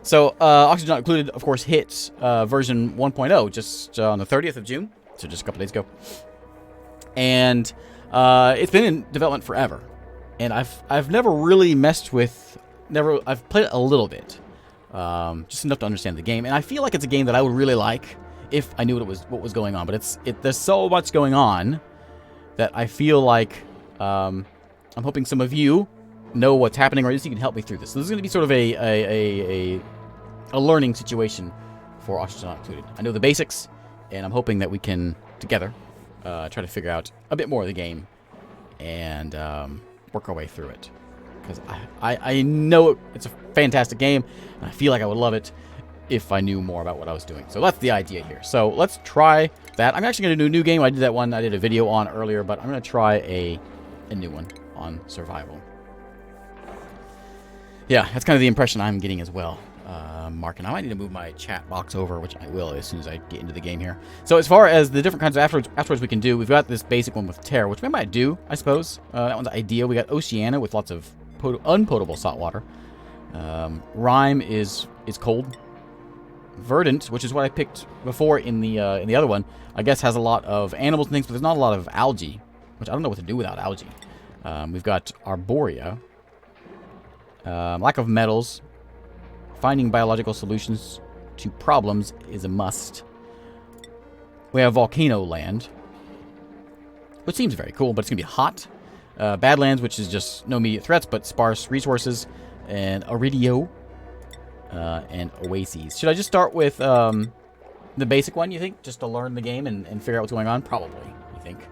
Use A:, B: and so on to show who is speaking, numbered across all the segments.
A: So, Oxygen Not Included, of course, hit version 1.0 just on the 30th of June, so just a couple days ago. And it's been in development forever. And I've never really messed with... I've played it a little bit. Just enough to understand the game. And I feel like it's a game that I would really like if I knew what was going on. But there's so much going on that I feel like I'm hoping some of you know what's happening, or at least you can help me through this. So this is going to be sort of a learning situation for Oxygen Not Included. I know the basics, and I'm hoping that we can, together, try to figure out a bit more of the game and work our way through it. Because I know it's a fantastic game, and I feel like I would love it if I knew more about what I was doing. So that's the idea here. So let's try that. I'm actually going to do a new game. I did that one I did a video on earlier, but I'm going to try a new one on survival. Yeah, that's kind of the impression I'm getting as well. Mark, and I might need to move my chat box over, which I will as soon as I get into the game here. So as far as the different kinds of afterwards we can do, we've got this basic one with Terror, which we might do, I suppose. That one's ideal. We got Oceania with lots of unpotable salt water. Rime is cold. Verdant, which is what I picked before in the other one, I guess has a lot of animals and things, but there's not a lot of algae, which I don't know what to do without algae. We've got Arborea. Lack of metals. Finding biological solutions to problems is a must. We have Volcano Land, which seems very cool, but it's going to be hot. Badlands, which is just no immediate threats, but sparse resources. And Aridio. And Oases. Should I just start with the basic one, you think? Just to learn the game and figure out what's going on? Probably, you think.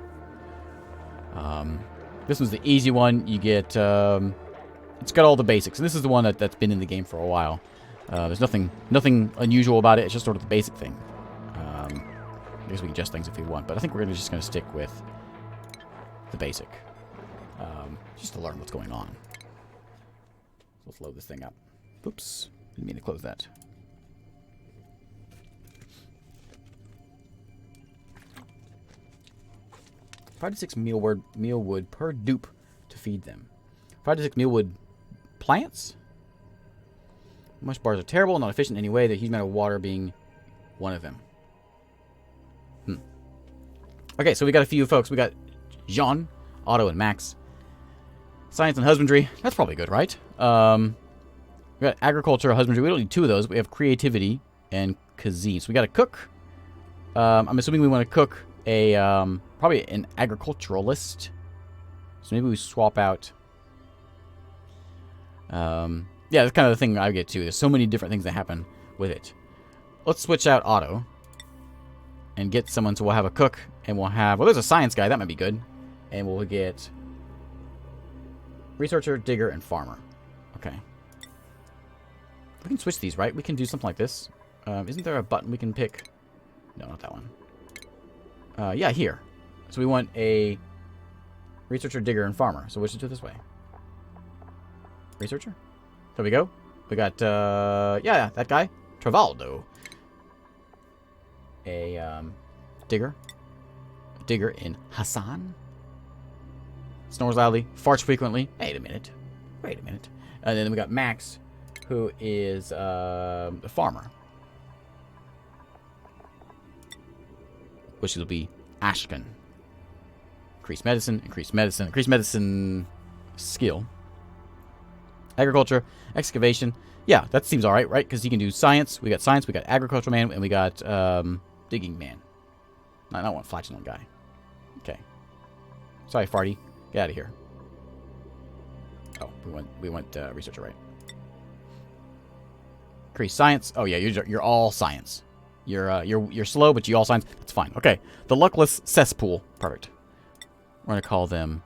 A: This one's the easy one. You get... it's got all the basics. And this is the one that's been in the game for a while. There's nothing unusual about it. It's just sort of the basic thing. I guess we can adjust things if we want. But I think we're just going to stick with the basic. Just to learn what's going on. So let's load this thing up. Oops. Didn't mean to close that. Five to 6 mealwood per dupe to feed them. 5 to 6 mealwood plants? Mush bars are terrible, not efficient in any way. The huge amount of water being one of them. Okay, so we got a few folks. We got Jean, Otto, and Max. Science and husbandry. That's probably good, right? We got agriculture, husbandry. We don't need 2 of those. We have creativity and cuisine. So we got to cook. I'm assuming we want to cook a probably an agriculturalist. So maybe we swap out. Yeah, that's kind of the thing I get to. There's so many different things that happen with it. Let's switch out Otto and get someone. So we'll have a cook, and we'll have... Well, there's a science guy. That might be good. And we'll get researcher, digger, and farmer. Okay. We can switch these, right? We can do something like this. Isn't there a button we can pick? No, not that one. Yeah, here. So we want a researcher, digger, and farmer. So we'll just do it this way. Researcher? There we go. We got, yeah, that guy. Travaldo. A, digger. A digger in Hassan. Snores loudly. Farts frequently. Wait a minute. Wait a minute. And then we got Max, who is, a farmer. Which will be Ashken. Increase medicine, increase medicine, increase medicine skill. Agriculture, excavation. Yeah, that seems alright, right? Because he can do science. We got science, we got agricultural man, and we got digging man. I don't want flatulent guy. Okay. Sorry, Farty. Get out of here. Oh, we went researcher, right? Increase science. Oh yeah, you're all science. You're slow, but you all science. That's fine. Okay. The luckless cesspool. Perfect. We're gonna call them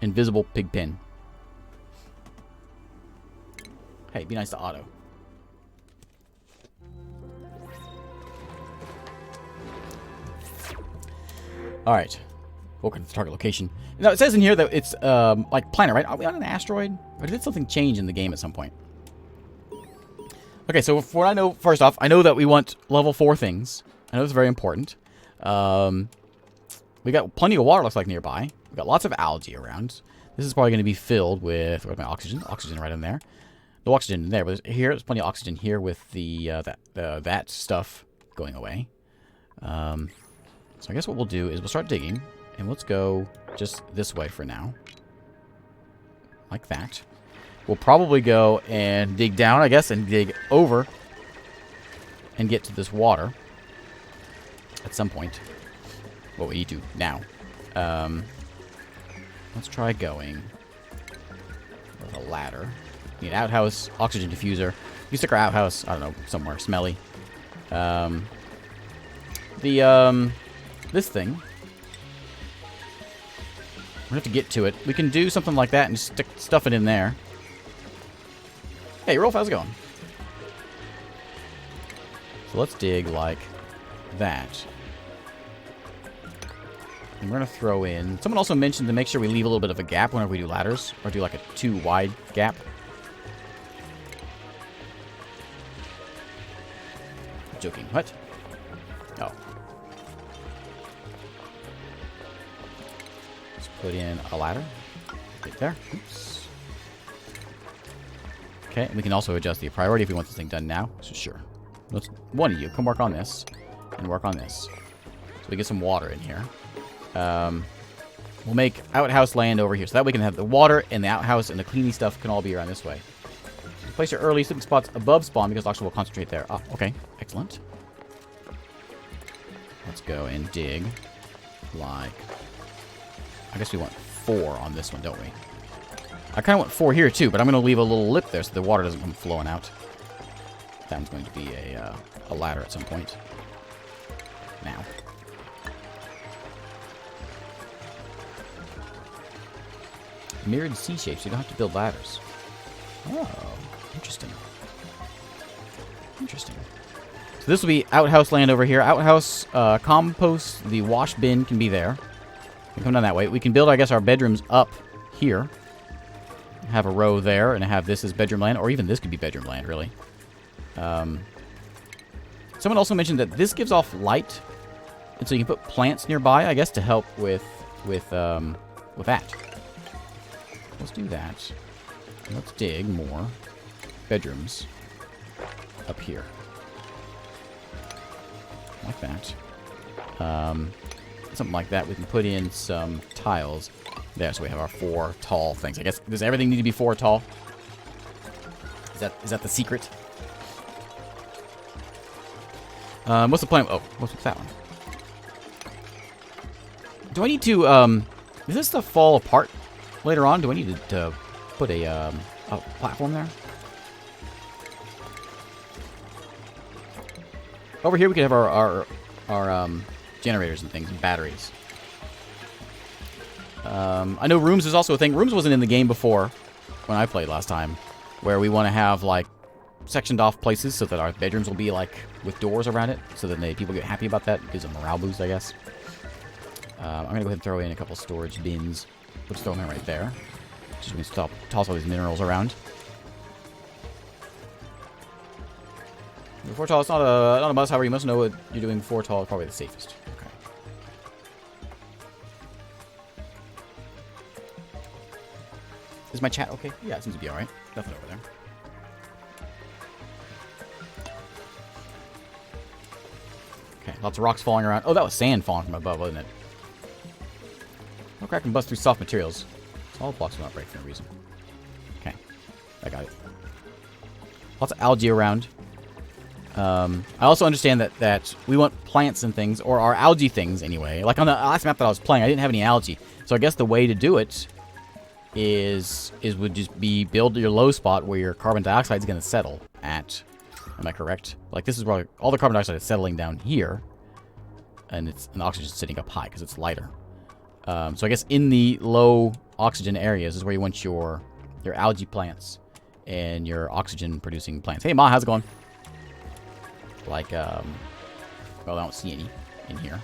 A: invisible pigpen. Hey, be nice to Otto. All right. Welcome to the target location. Now it says in here that it's like planet, right? Are we on an asteroid, or did something change in the game at some point? Okay, so for what I know, first off, I know that we want level 4 things. I know it's very important. We got plenty of water, looks like, nearby. We got lots of algae around. This is probably going to be filled with, where's my oxygen? Oxygen right in there. No oxygen in there, but there's plenty of oxygen here with the that stuff going away. So I guess what we'll do is we'll start digging, and let's go just this way for now. Like that. We'll probably go and dig down, I guess, and dig over and get to this water at some point. What we need to now. Let's try going with a ladder. Need an outhouse, oxygen diffuser. You stick our outhouse, I don't know, somewhere smelly. This thing. We have to get to it. We can do something like that and stuff it in there. Hey, Rolf, how's it going? So let's dig like that. And we're going to throw in... Someone also mentioned to make sure we leave a little bit of a gap whenever we do ladders. Or do like a too wide gap. Joking. What? Oh. Let's put in a ladder. Right there. Oops. Okay, and we can also adjust the priority if we want this thing done now. So sure. Let's, one of you, come work on this. And work on this. So we get some water in here. We'll make outhouse land over here. So that we can have the water and the outhouse and the cleaning stuff can all be around this way. Place your early sleeping spots above spawn because oxygen will concentrate there. Oh, okay. Excellent. Let's go and dig. Like... I guess we want 4 on this one, don't we? I kind of want 4 here, too, but I'm going to leave a little lip there so the water doesn't come flowing out. That one's going to be a ladder at some point. Now. Mirrored C shapes, so you don't have to build ladders. Oh, interesting. Interesting. So this will be outhouse land over here. Outhouse, compost, the wash bin can be there. We can come down that way. We can build, I guess, our bedrooms up here. Have a row there and have this as bedroom land, or even this could be bedroom land, really. Someone also mentioned that this gives off light, and so you can put plants nearby, I guess, to help with that. Let's do that. Let's dig more bedrooms up here. Like that. Something like that. We can put in some tiles there, so we have our 4 tall things. I guess, does everything need to be 4 tall? Is that the secret? What's the plan? Oh, what's that one? Do I need to, does this stuff fall apart later on? Do I need to put a platform there? Over here we could have our generators and things and batteries. I know rooms is also a thing. Rooms wasn't in the game before when I played last time, where we want to have like sectioned off places so that our bedrooms will be like with doors around it, so that people get happy about that. It gives them morale boost, I guess. I'm gonna go ahead and throw in a couple storage bins. We'll just throw them in right there. Just gonna toss all these minerals around. 4 tall, it's not a must. However, you must know what you're doing. 4 tall is probably the safest. Okay. Is my chat okay? Yeah, it seems to be alright. Nothing over there. Okay, lots of rocks falling around. Oh, that was sand falling from above, wasn't it? No crack can bust through soft materials. All blocks will not break for no reason. Okay, I got it. Lots of algae around. I also understand that we want plants and things, or our algae things anyway. Like on the last map that I was playing, I didn't have any algae. So I guess the way to do it would just be build your low spot where your carbon dioxide is going to settle at. Am I correct? Like this is where all the carbon dioxide is settling down here, and the oxygen is sitting up high because it's lighter. So I guess in the low oxygen areas is where you want your algae plants and your oxygen producing plants. Hey Ma, how's it going? Like, well, I don't see any in here.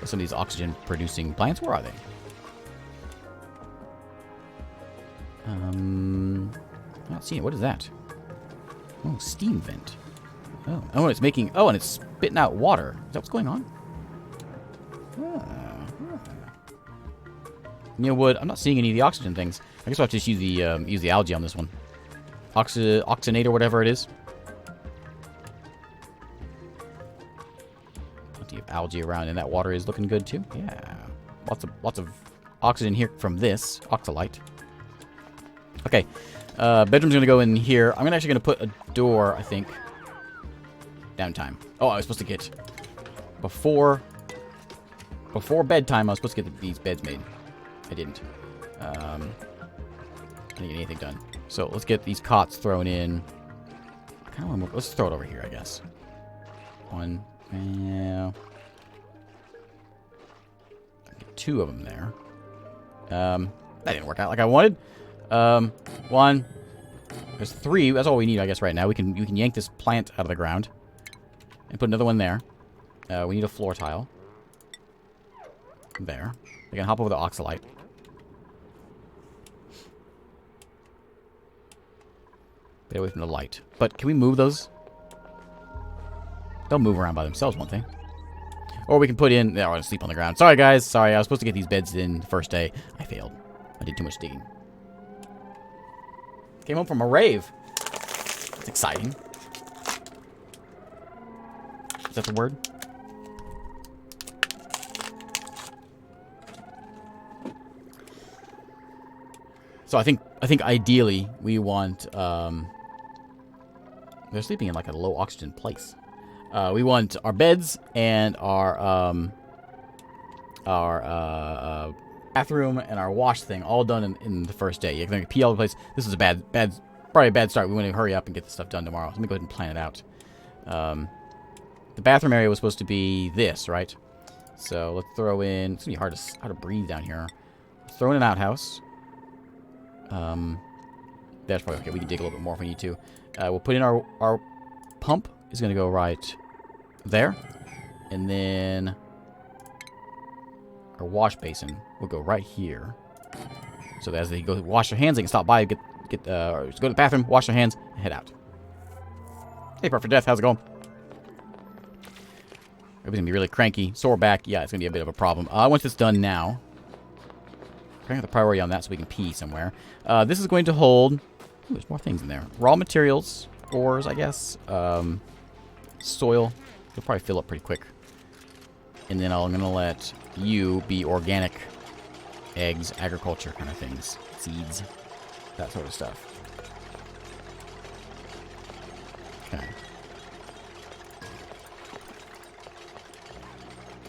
A: Some of these oxygen-producing plants, where are they? I'm not seeing it. What is that? Oh, steam vent. Oh, and it's making... Oh, and it's spitting out water. Is that what's going on? Wood. I'm not seeing any of the oxygen things. I guess I'll have to just use the algae on this one. oxygenate or whatever it is. Plenty of algae around, and that water is looking good too. Yeah, lots of oxygen here from this oxalite. Okay, bedroom's gonna go in here. I'm actually gonna put a door, I think. Downtime. Oh, I was supposed to get before bedtime. I was supposed to get these beds made. I didn't. I didn't get anything done. So let's get these cots thrown in. Let's throw it over here, I guess. One. Yeah. Get 2 of them there. That didn't work out like I wanted. 1. There's 3. That's all we need, I guess, right now. You can yank this plant out of the ground and put another one there. We need a floor tile. There. We can hop over the oxalite. Get away from the light. But can we move those? They'll move around by themselves, won't they? Or we can put in... They're going to sleep on the ground. Sorry, guys. Sorry, I was supposed to get these beds in the first day. I failed. I did too much digging. Came home from a rave. That's exciting. Is that the word? So I think ideally we want they're sleeping in like a low oxygen place. We want our beds and our bathroom and our wash thing all done in the first day. You're gonna pee all over the place. This is probably a bad start. We want to hurry up and get this stuff done tomorrow. So let me go ahead and plan it out. The bathroom area was supposed to be this, right? So let's throw in. It's gonna be hard to breathe down here. Let's throw in an outhouse. That's probably okay. We can dig a little bit more if we need to. We'll put in our pump is going to go right there. And then our wash basin will go right here. So that as they go wash their hands, they can stop by, just go to the bathroom, wash their hands, and head out. Hey, Perfect Death, how's it going? Everybody's going to be really cranky. Sore back. Yeah, it's going to be a bit of a problem. I want this done now. Turning the priority on that so we can pee somewhere. This is going to hold... Ooh, there's more things in there. Raw materials. Ores, I guess. Soil. You'll probably fill up pretty quick. And then I'm going to let you be organic. Eggs, agriculture kind of things. Seeds. That sort of stuff. Okay.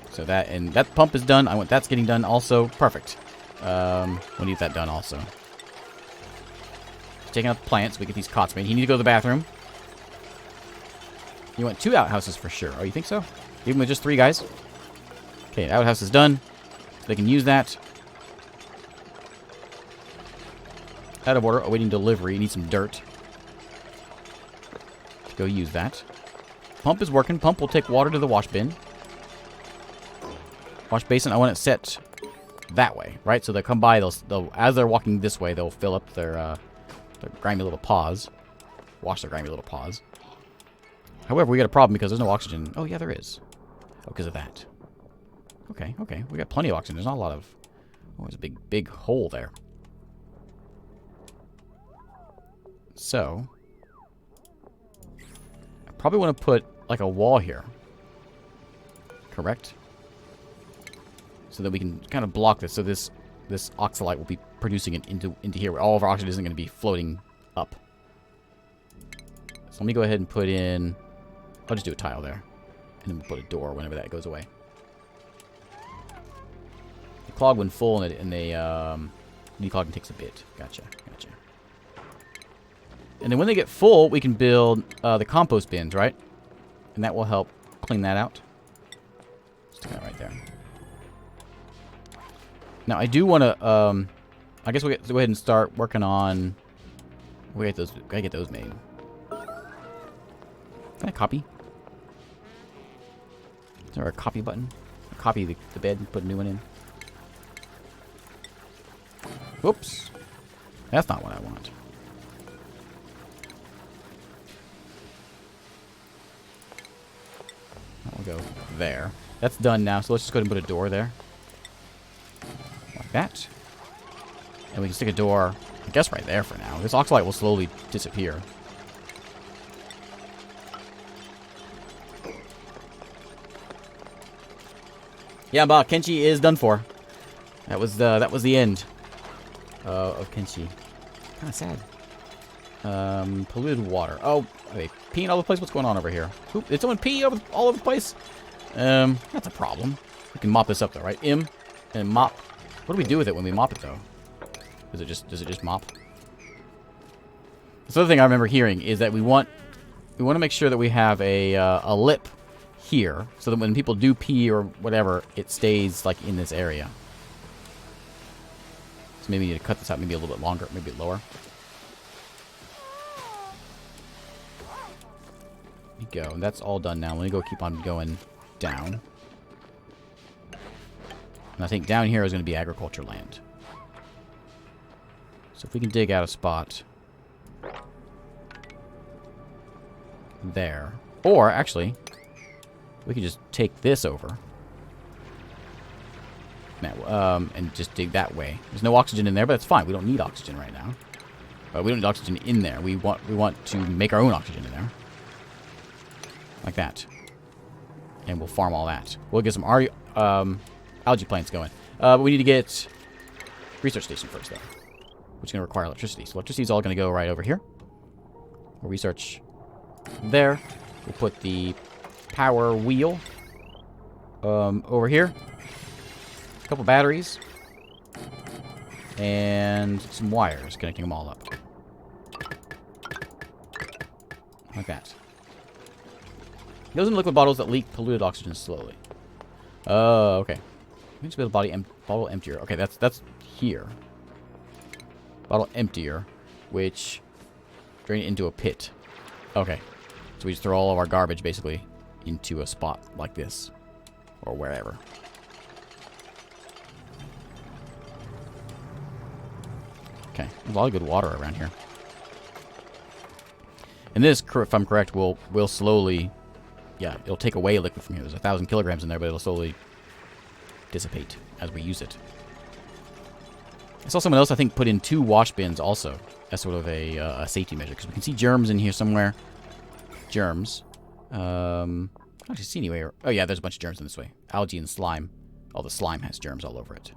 A: So that pump is done. I want that's getting done also. Perfect. We need that done also. Taking out the plants, we get these cots made. You need to go to the bathroom. You want 2 outhouses for sure. Oh, you think so? Even with just 3 guys? Okay, outhouse is done. They can use that. Out of order, awaiting delivery. You need some dirt. Let's go use that. Pump is working. Pump will take water to the wash bin. Wash basin, I want it set that way, right? So they'll come by, they'll as they're walking this way, they'll fill up their grimy little paws. Wash their grimy little paws. However, we got a problem because there's no oxygen. Oh, yeah, there is. Oh, because of that. Okay, okay. We got plenty of oxygen. There's not a lot of... Oh, there's a big hole there. So... I probably want to put, like, a wall here. Correct? So that we can kind of block this. So this oxalite will be producing it into here, where all of our oxygen isn't going to be floating up. So let me go ahead and put in... I'll just do a tile there. And then we'll put a door whenever that goes away. The clog when full, and declogging takes a bit. Gotcha, gotcha. And then when they get full, we can build the compost bins, right? And that will help clean that out. Stick that right there. Now, I do want to, I guess we'll go ahead and start working on... We gotta get those made. Can I copy? Is there a copy button? I'll copy the bed and put a new one in. Whoops. That's not what I want. That will go there. That's done now, so let's just go ahead and put a door there. Like that. And we can stick a door I guess right there for now. This oxalite will slowly disappear. Yeah, but Kenshi is done for. That was the end of Kenshi. Kind of sad. Polluted water. Oh, are they peeing all over the place? What's going on over here? Oop, did someone pee all over the place? That's a problem. We can mop this up though, right? And mop. What do we do with it when we mop it though? Does it just mop? This other thing I remember hearing is that we want to make sure that we have a lip here, so that when people do pee or whatever, it stays like in this area. So maybe we need to cut this out maybe a little bit longer, maybe lower. There you go. And that's all done now. Let me go keep on going down. And I think down here is going to be agriculture land. So if we can dig out a spot there. Or, actually, we can just take this over. And just dig that way. There's no oxygen in there, but that's fine. We don't need oxygen right now. We don't need oxygen in there. We want to make our own oxygen in there. Like that. And we'll farm all that. We'll get some algae plants going. But we need to get research station first, though. Which is going to require electricity. So electricity is all going to go right over here. We'll research there. We'll put the power wheel over here. A couple batteries. And some wires connecting them all up. Like that. Those in liquid bottles that leak polluted oxygen slowly. Oh, okay. Makes the bottle emptier. Okay, that's here. Bottle emptier, which drain it into a pit. Okay. So we just throw all of our garbage basically into a spot like this. Or wherever. Okay. There's a lot of good water around here. And this, if I'm correct, will slowly... Yeah, it'll take away liquid from here. There's 1,000 kilograms in there, but it'll slowly dissipate as we use it. I saw someone else, I think, put in 2 wash bins also as sort of a safety measure. Because we can see germs in here somewhere. Germs. I don't actually see anywhere. Oh, yeah, there's a bunch of germs in this way. Algae and slime. All the slime has germs all over it.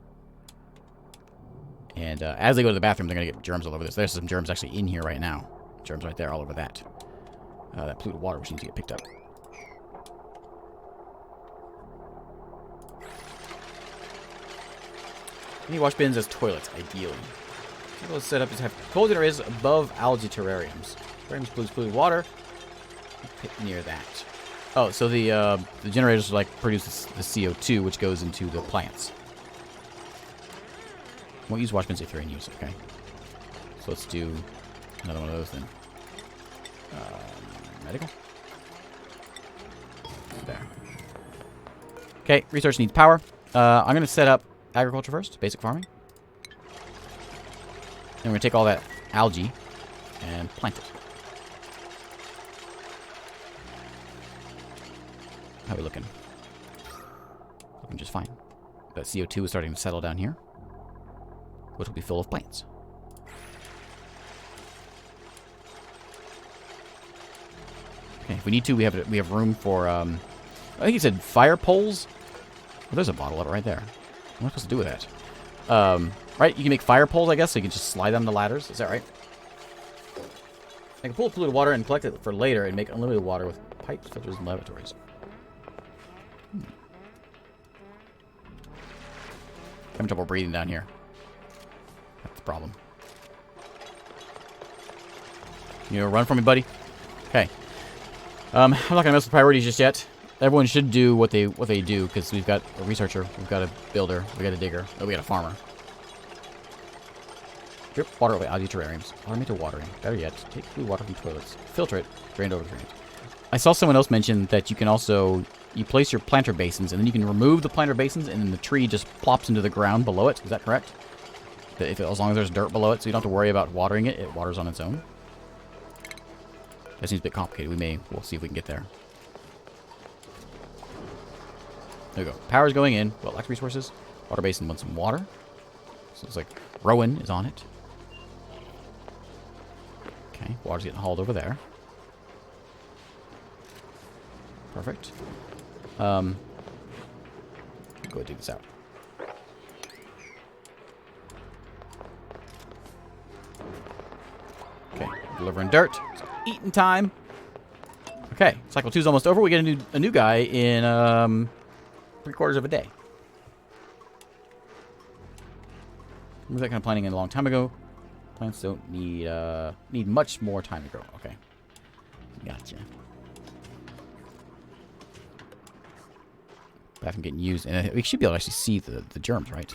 A: And as they go to the bathroom, they're going to get germs all over this. There's some germs actually in here right now. Germs right there all over that. That polluted water, which needs to get picked up. Any wash bins as toilets, ideally. We'll set up is have cold generators above algae terrariums. Terrariums pollutes polluted water. Pit near that. Oh, so the generators like produce the CO2, which goes into the plants. Won't use wash bins if you're in use, okay? So let's do another one of those then. Medical. There. Okay, research needs power. I'm going to set up agriculture first, basic farming. And we're going to take all that algae and plant it. How are we looking? Looking just fine. That CO2 is starting to settle down here, which will be full of plants. Okay, if we need to, we have room for, I think he said fire poles. Oh, there's a bottle of it right there. What am I supposed to do with that? Right, you can make fire poles, I guess, so you can just slide on the ladders. Is that right? I can pull polluted water and collect it for later and make unlimited water with pipes, filters, and lavatories. Having trouble breathing down here. That's the problem. You know, run from me, buddy? Okay. I'm not going to mess with priorities just yet. Everyone should do what they do, because we've got a researcher, we've got a builder, we've got a digger, we got a farmer. Drip water over algae terrariums. Automated watering. Better yet, take blue water from toilets. Filter it. Drain it over the drains. I saw someone else mention that you can also... You place your planter basins, and then you can remove the planter basins, and then the tree just plops into the ground below it. Is that correct? As long as there's dirt below it, so you don't have to worry about watering it. It waters on its own. That seems a bit complicated. We'll see if we can get there. There we go. Power's going in. Well, electric resources. Water basin wants some water. So it's like Rowan is on it. Okay, water's getting hauled over there. Perfect. Go dig this out. Okay, delivering dirt. It's eating time. Okay, cycle 2 is almost over. We get a new guy in 3/4 of a day. Was that kind of planning in a long time ago? Plants don't need much more time to grow. Okay, gotcha. Bathroom getting used, and we should be able to actually see the germs, right?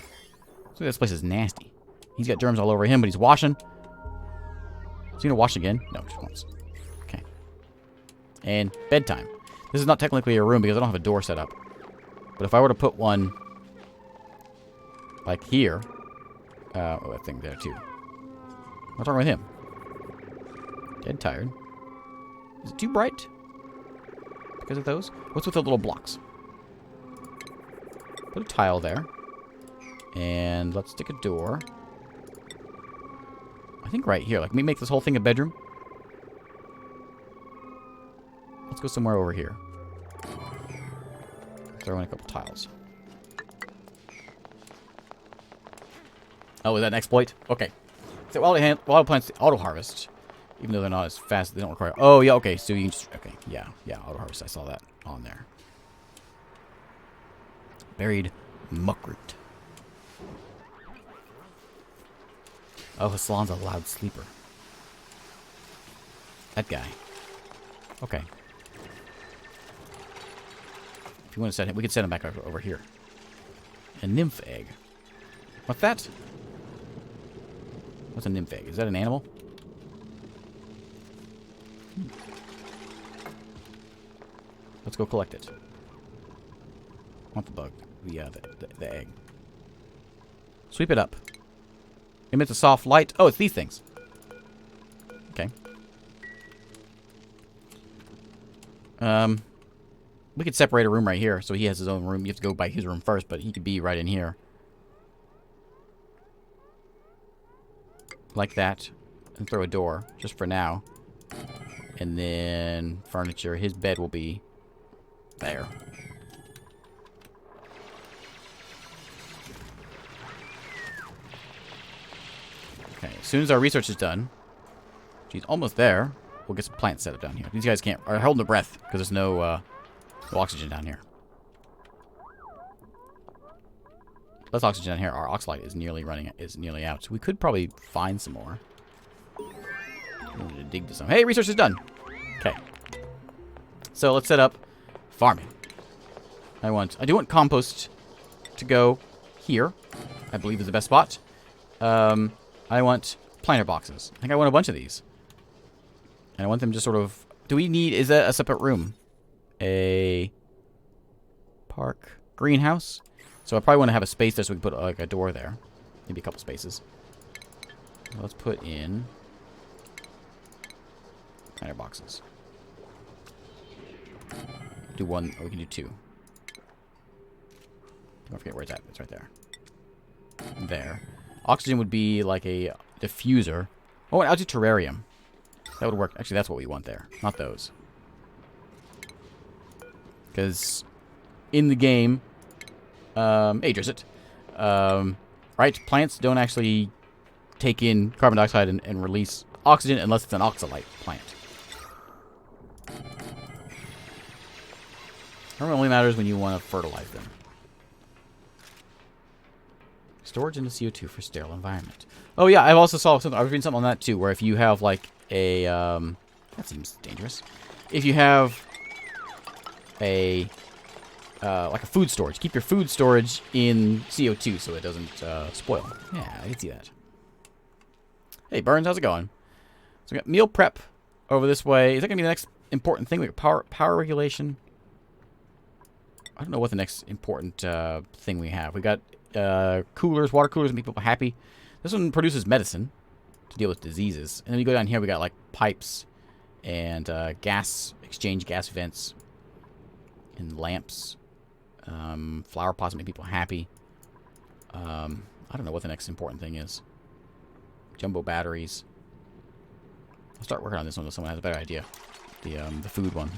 A: So this place is nasty. He's got germs all over him, but he's washing. Is he gonna wash again? No, just once. Okay. And bedtime. This is not technically a room because I don't have a door set up. But if I were to put one like here, oh, that thing there too. What's wrong with him? Dead tired. Is it too bright? Because of those? What's with the little blocks? Put a tile there. And let's stick a door. I think right here. Like, let me make this whole thing a bedroom. Let's go somewhere over here. Throw in a couple tiles. Oh, is that an exploit? Okay. So wild plants auto harvest, even though they're not as fast, they don't require. Oh yeah, okay. So you can just yeah, auto harvest. I saw that on there. Buried muckroot. Oh, Haslan's a loud sleeper. That guy. Okay. If you want to set him, we could set him back over here. A nymph egg. What's that? What's a nymph egg? Is that an animal? Let's go collect it. I want the bug. The egg. Sweep it up. Emits a soft light. Oh, it's these things. Okay. We could separate a room right here, so he has his own room. You have to go by his room first, but he could be right in here. Like that. And throw a door, just for now. And then furniture. His bed will be there. Okay, as soon as our research is done, she's almost there, we'll get some plants set up down here. These guys are holding their breath because there's no oxygen down here. Less oxygen down here. Our oxalite is nearly out. So we could probably find some more. We need to dig to some. Hey, research is done. Okay. So let's set up farming. I do want compost to go here. I believe is the best spot. I want planter boxes. I think I want a bunch of these. And I want them just sort of... is that a separate room? A park greenhouse? So I probably want to have a space there so we can put like a door there. Maybe a couple spaces. Let's put in planter boxes. Do one, or we can do two. Don't forget where it's at. It's right there. There. Oxygen would be like a diffuser. Oh, an algae terrarium. That would work. Actually, that's what we want there. Not those. Because in the game, hey, Drizzt, right? Plants don't actually take in carbon dioxide and release oxygen unless it's an oxalite plant. It only matters when you want to fertilize them. Storage into CO2 for sterile environment. Oh yeah, I've also saw something. I was reading something on that too, where if you have like a that seems dangerous. If you have a like a food storage, keep your food storage in CO2 so it doesn't spoil. Yeah, I can see that. Hey Burns, how's it going? So we got meal prep over this way. Is that gonna be the next important thing? We got power regulation. I don't know what the next important thing we have. We got coolers, water coolers, to make people happy. This one produces medicine to deal with diseases. And then you go down here, we got like pipes and gas exchange, gas vents, and lamps. Flower pots to make people happy. I don't know what the next important thing is. Jumbo batteries. I'll start working on this one until someone has a better idea. The food one.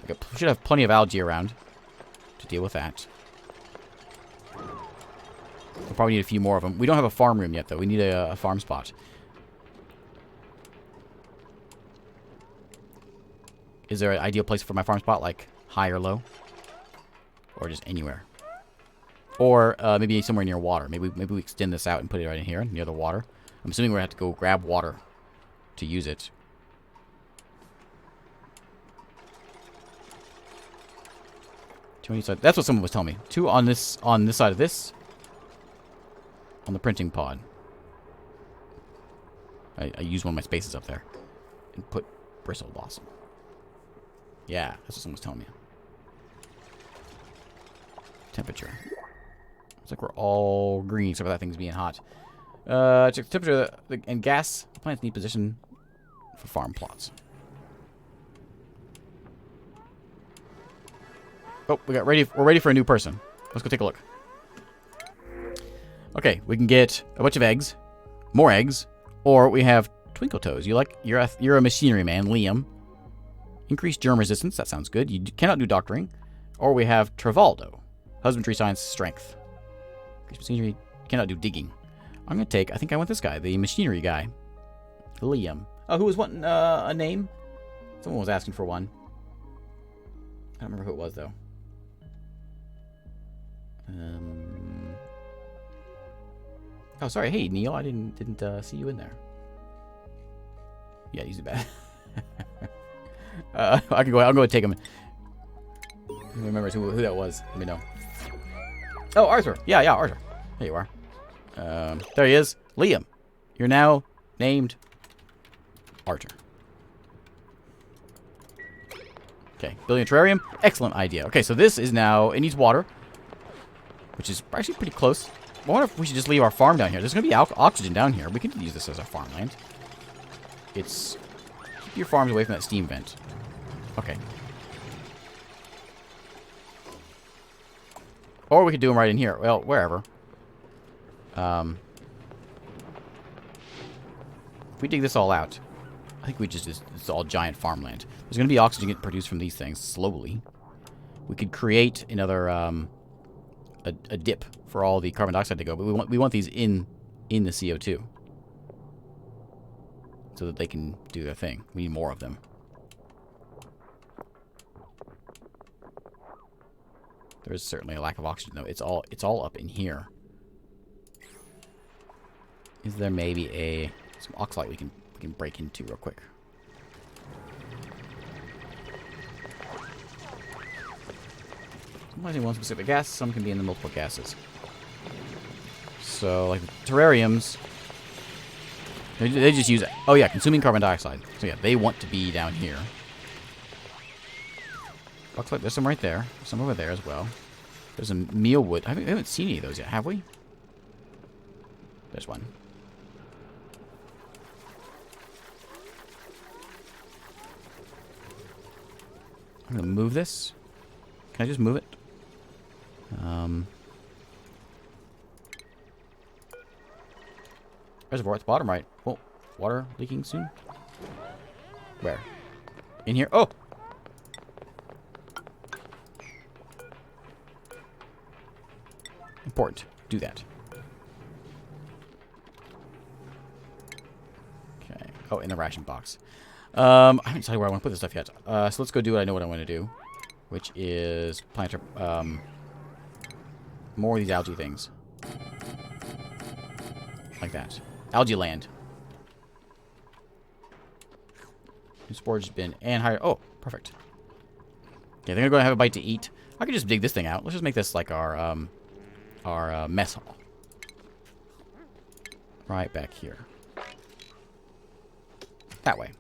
A: We should have plenty of algae around to deal with that. We'll probably need a few more of them. We don't have a farm room yet, though. We need a farm spot. Is there an ideal place for my farm spot, like high or low? Or just anywhere? Or maybe somewhere near water. Maybe we extend this out and put it right in here, near the water. I'm assuming we're going to have to go grab water to use it. Too many sides. That's what someone was telling me. 2 on this side of this. On the printing pod. I used one of my spaces up there. And put bristle blossom. Yeah, that's what someone was telling me. Temperature. Looks like we're all green, except for that thing's being hot. Check the temperature and gas. Plants need position for farm plots. Oh, we're ready for a new person. Let's go take a look. Okay, we can get a bunch of eggs, more eggs, or we have Twinkle Toes. You're a machinery man, Liam. Increased germ resistance. That sounds good. You cannot do doctoring. Or we have Travaldo. Husbandry science strength. Increased machinery. Cannot do digging. I'm going to take, I think I want this guy, the machinery guy. Liam. Oh, who was wanting a name? Someone was asking for one. I don't remember who it was, though. Oh, sorry. Hey, Neil. I didn't see you in there. Yeah, he's bad. I can go. I'll go and take him. Who remembers who that was? Let me know. Oh, Arthur. Yeah, Arthur. There you are. There he is. Liam. You're now named Arthur. Okay, building a terrarium. Excellent idea. Okay, so this is now, it needs water, which is actually pretty close. I wonder if we should just leave our farm down here. There's going to be oxygen down here. We can use this as our farmland. It's, keep your farms away from that steam vent. Okay. Or we could do them right in here. Well, wherever. If we dig this all out, I think we just, it's all giant farmland. There's going to be oxygen getting produced from these things slowly. We could create another, a dip for all the carbon dioxide to go, but we want these in the CO2 so that they can do their thing. We need more of them. There's certainly a lack of oxygen, though. It's all up in here. Is there maybe some oxalate we can break into real quick? Sometimes in one specific gas, some can be in the multiple gases. So, like the terrariums, they just use, oh yeah, consuming carbon dioxide. So yeah, they want to be down here. Looks like there's some right there, some over there as well. There's a mealwood. I haven't seen any of those yet, have we? There's one. I'm gonna move this. Can I just move it? Reservoir at the bottom right. Oh, water leaking soon. Where? In here? Oh! Important. Do that. Okay. Oh, in the ration box. I haven't decided where I want to put this stuff yet. So let's go do what I know what I want to do. Which is plant more of these algae things. Like that. Algae land. New storage bin and higher. Oh, perfect. Okay, they're gonna go and have a bite to eat. I could just dig this thing out. Let's just make this like our mess hall. Right back here. That way.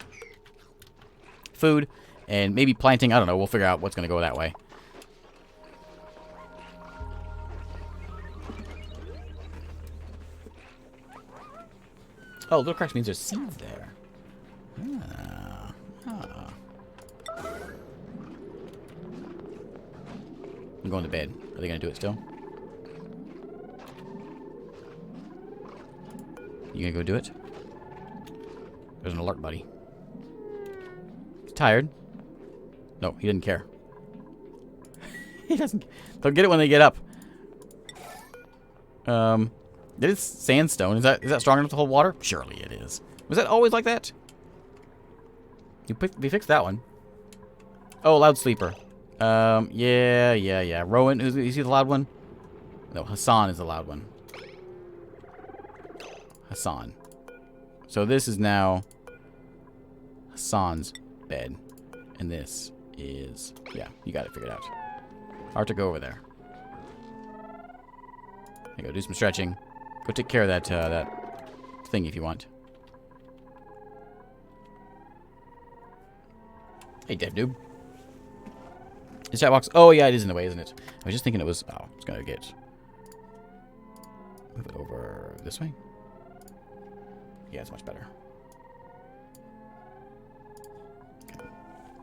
A: Food and maybe planting. I don't know. We'll figure out what's gonna go that way. Oh, little cracks means there's seeds there. I'm going to bed. Are they going to do it still? You going to go do it? There's an alert, buddy. He's tired. No, he didn't care. He doesn't. They'll get it when they get up. It is sandstone. Is that strong enough to hold water? Surely it is. Was that always like that? We fixed that one. Oh, loud sleeper. Yeah. Rowan, is he the loud one? No, Hassan is the loud one. Hassan. So this is now Hassan's bed. And this is... Yeah, you got it figured out. Hard to go over there. There you go, do some stretching. Go take care of that, that thing if you want. Hey, dev dude. Is chat box? Oh, yeah, it is in the way, isn't it? I was just thinking it was... Oh, it's gonna get... Move it over this way. Yeah, it's much better. Okay.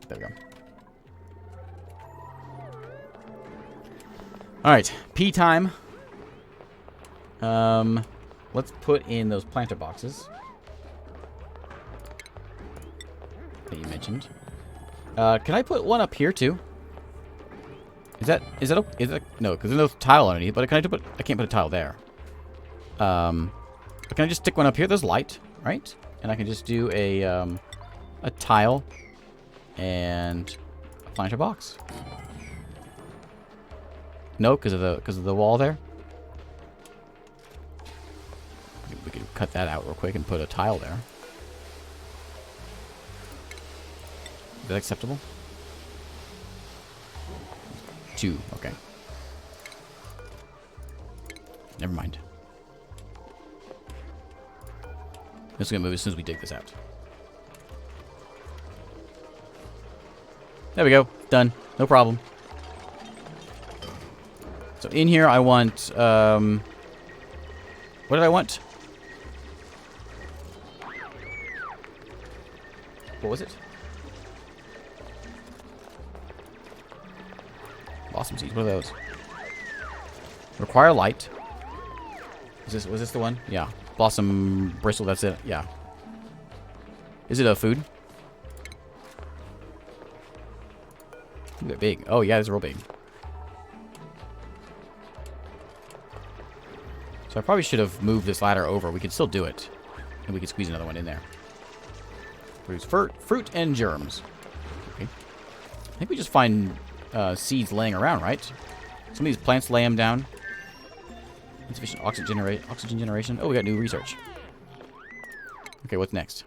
A: There we go. Alright, pee time. Let's put in those planter boxes that you mentioned. Can I put one up here too? Is that no, because there's no tile underneath, but I can't put a tile there. Can I just stick one up here? There's light, right? And I can just do a tile and a planter box. No, because of the wall there. We could cut that out real quick and put a tile there. Is that acceptable? 2, okay. Never mind. This is gonna move as soon as we dig this out. There we go. Done. No problem. So in here I want, what did I want? What was it? Blossom seeds. What are those? Require light. Was this the one? Yeah. Blossom bristle. That's it. Yeah. Is it a food? Ooh, they're big. Oh yeah, it's real big. So I probably should have moved this ladder over. We could still do it, and we could squeeze another one in there. Produce fruit and germs. Okay. I think we just find seeds laying around, right? Some of these plants lay them down. Insufficient oxygen generation. Oh, we got new research. Okay, what's next?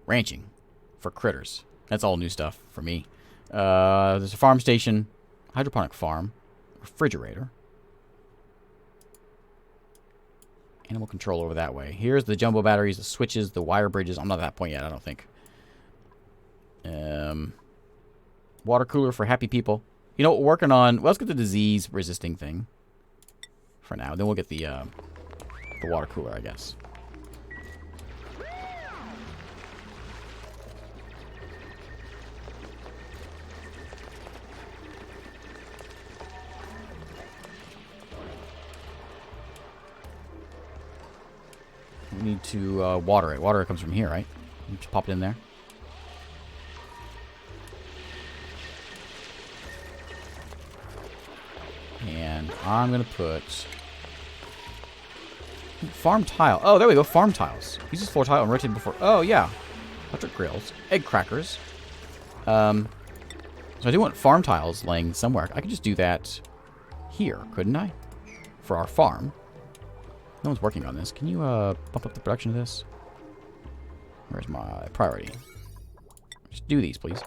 A: Ranching for critters. That's all new stuff for me. There's a farm station, hydroponic farm, refrigerator. Animal control over that way. Here's the jumbo batteries, the switches, the wire bridges. I'm not at that point yet, I don't think. Water cooler for happy people. You know, we're working on... Well, let's get the disease-resisting thing for now. Then we'll get the water cooler, I guess. We need to water it. Water comes from here, right? You just pop it in there. And I'm going to put... farm tile. Oh, there we go. Farm tiles. Uses floor tile and rotated before... Oh, yeah. Electric grills. Egg crackers. So I do want farm tiles laying somewhere. I could just do that here, couldn't I? For our farm. No one's working on this. Can you bump up the production of this? Where's my priority? Just do these, please.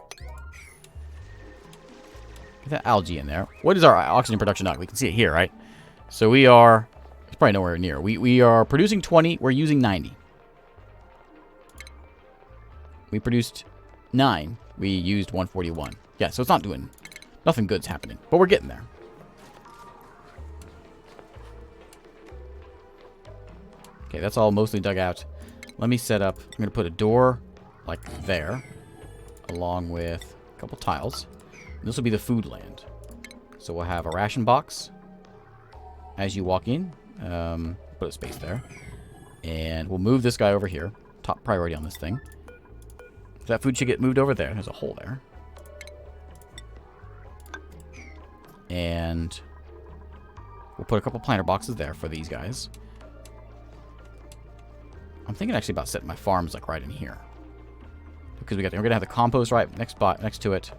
A: Get that algae in there. What is our oxygen production now? We can see it here, right? So we are... It's probably nowhere near. We are producing 20. We're using 90. We produced 9. We used 141. Yeah, so it's not doing... Nothing good's happening. But we're getting there. Okay, that's all mostly dug out. Let me set up... I'm going to put a door like there. Along with a couple tiles. And this will be the food land. So we'll have a ration box as you walk in. Put a space there. And we'll move this guy over here. Top priority on this thing. That food should get moved over there. There's a hole there. And we'll put a couple planter boxes there for these guys. I'm thinking actually about setting my farms like right in here. Because we're gonna have the compost right next to it.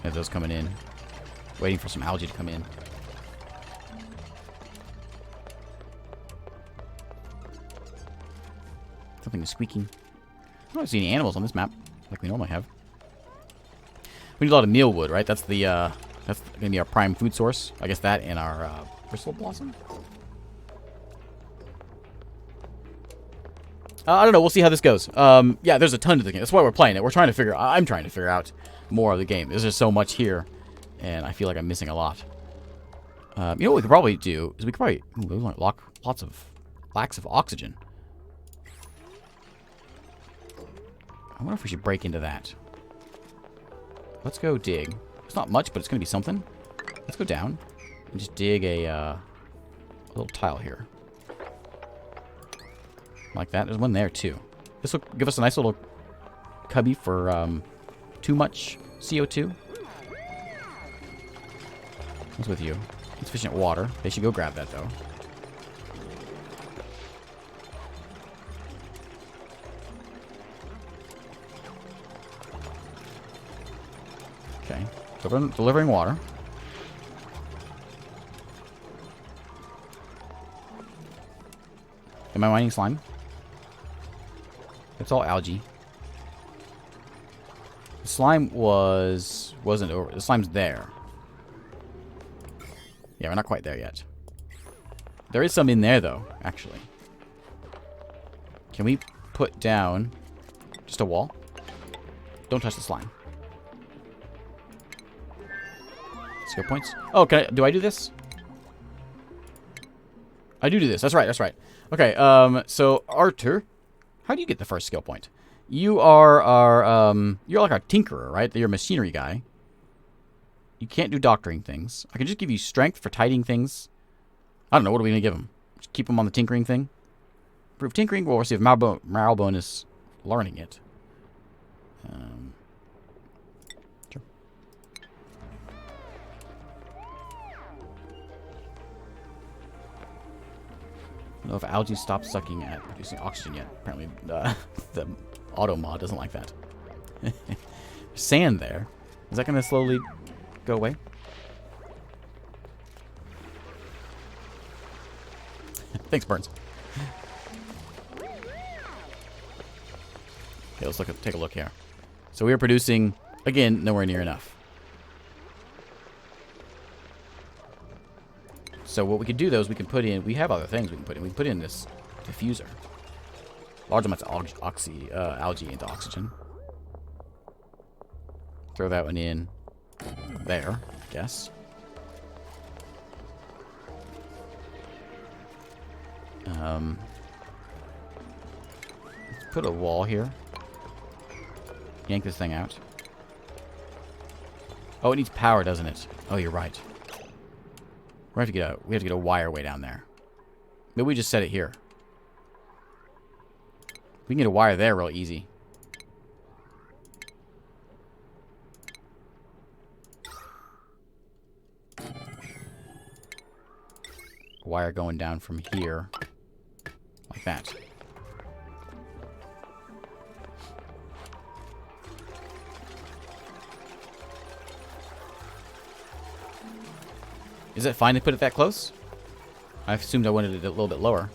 A: Have those coming in. Waiting for some algae to come in. Something is squeaking. I don't see any animals on this map like we normally have. We need a lot of mealwood, right? That's the that's gonna be our prime food source. I guess that and our bristle blossom. I don't know. We'll see how this goes. Yeah, there's a ton to the game. That's why we're playing it. I'm trying to figure out more of the game. There's just so much here, and I feel like I'm missing a lot. You know what we could probably do is we could probably lots of lacks of oxygen. I wonder if we should break into that. Let's go dig. It's not much, but it's going to be something. Let's go down and just dig a little tile here. Like that. There's one there, too. This will give us a nice little cubby for too much CO2. What's with you? Insufficient water. They should go grab that, though. Okay. Delivering water. Am I mining slime? It's all algae. The slime wasn't over. The slime's there. Yeah, we're not quite there yet. There is some in there, though, actually. Can we put down just a wall? Don't touch the slime. Skill points. Oh, do I do this? I do this. That's right. That's right. Okay. So Arthur, how do you get the first skill point? You are our you're like our tinkerer, right? You're a machinery guy. You can't do doctoring things. I can just give you strength for tidying things. I don't know. What are we gonna give him? Just keep him on the tinkering thing. Improve tinkering. We'll see if morale bonus learning it. Sure. I don't know if algae stops sucking at producing oxygen yet. Apparently, the auto mod doesn't like that. Sand there. Is that going to slowly go away? Thanks, Burns. Okay, let's take a look here. So we are producing, again, nowhere near enough. So what we could do, though, is we can put in... We have other things we can put in. We can put in this diffuser. Large amounts of algae into oxygen. Throw that one in there, I guess. Let's put a wall here. Yank this thing out. Oh, it needs power, doesn't it? Oh, you're right. We have to get a wire way down there. Maybe we just set it here. We can get a wire there real easy. Wire going down from here. Like that. Is it fine to put it that close? I assumed I wanted it a little bit lower.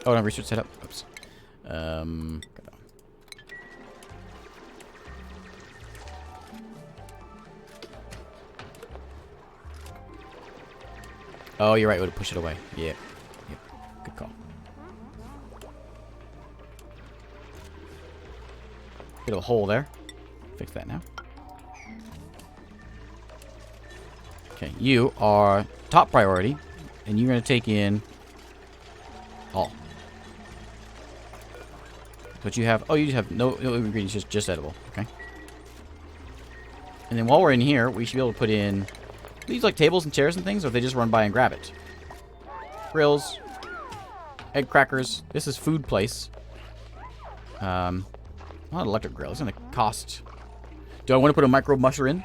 A: Oh, no, research setup. Oops. Oh, you're right. It would push it away. Yeah. Yep. Good call. Bit of a hole there. Fix that now. Okay, you are top priority, and you're going to take in all. But you have... Oh, you just have no ingredients, just edible. Okay. And then while we're in here, we should be able to put in... These like tables and chairs and things, or if they just run by and grab it. Grills. Egg crackers. This is food place. Not an electric grill. It's going to cost... Do I want to put a micro musher in?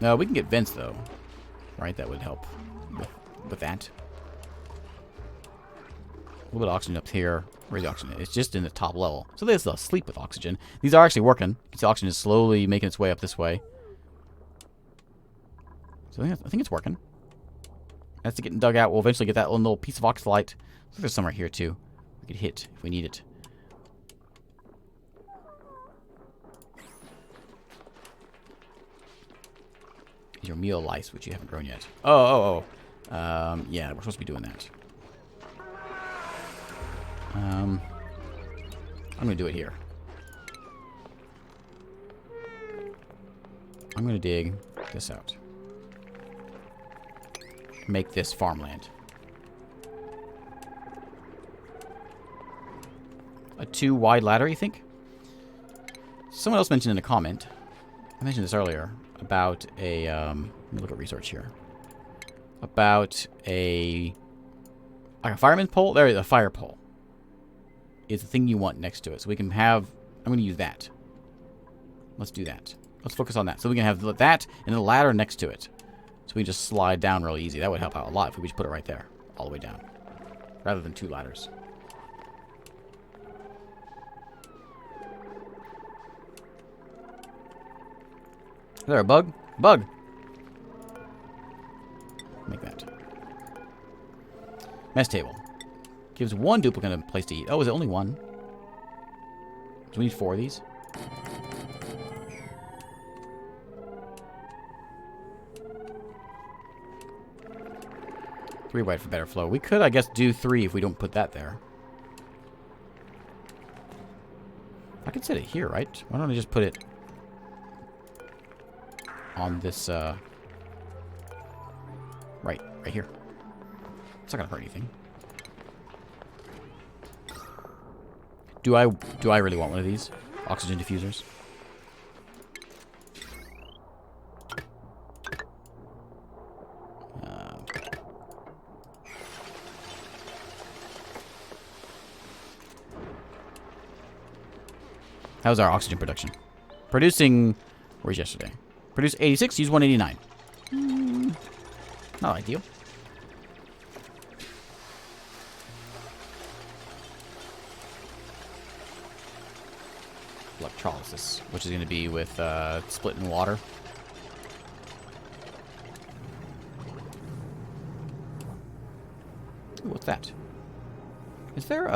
A: No, we can get vents, though. Right? That would help with that. A little bit of oxygen up here. Where's the oxygen? It's just in the top level. So there's the sleep with oxygen. These are actually working. You can see oxygen is slowly making its way up this way. So I think it's working. That's getting dug out. We'll eventually get that little piece of oxalite. So there's some right here, too. We could hit if we need it. Your meal lice, which you haven't grown yet. Oh. Yeah, we're supposed to be doing that. I'm going to do it here. I'm going to dig this out. Make this farmland. A 2 wide ladder, you think? Someone else mentioned in a comment. I mentioned this earlier. About a, let me look at research here. About like a fireman's pole. There, a fire pole is the thing you want next to it. So we can have, I'm going to use that. Let's do that. Let's focus on that. So we can have that and a ladder next to it. So we just slide down real easy. That would help out a lot if we just put it right there, all the way down. Rather than 2 ladders. Is there a bug? Bug! Make that. Mess table. Gives 1 duplicate a place to eat. Oh, is it only 1? Do we need 4 of these? Three wide for better flow. We could, I guess, do 3 if we don't put that there. I could set it here, right? Why don't I just put it on this, right here. It's not gonna hurt anything. Do I really want one of these oxygen diffusers? How's our oxygen production? Producing, where's yesterday? Produce 86, use 189. Not ideal. Electrolysis, which is going to be with splitting water. Ooh, what's that? Is there,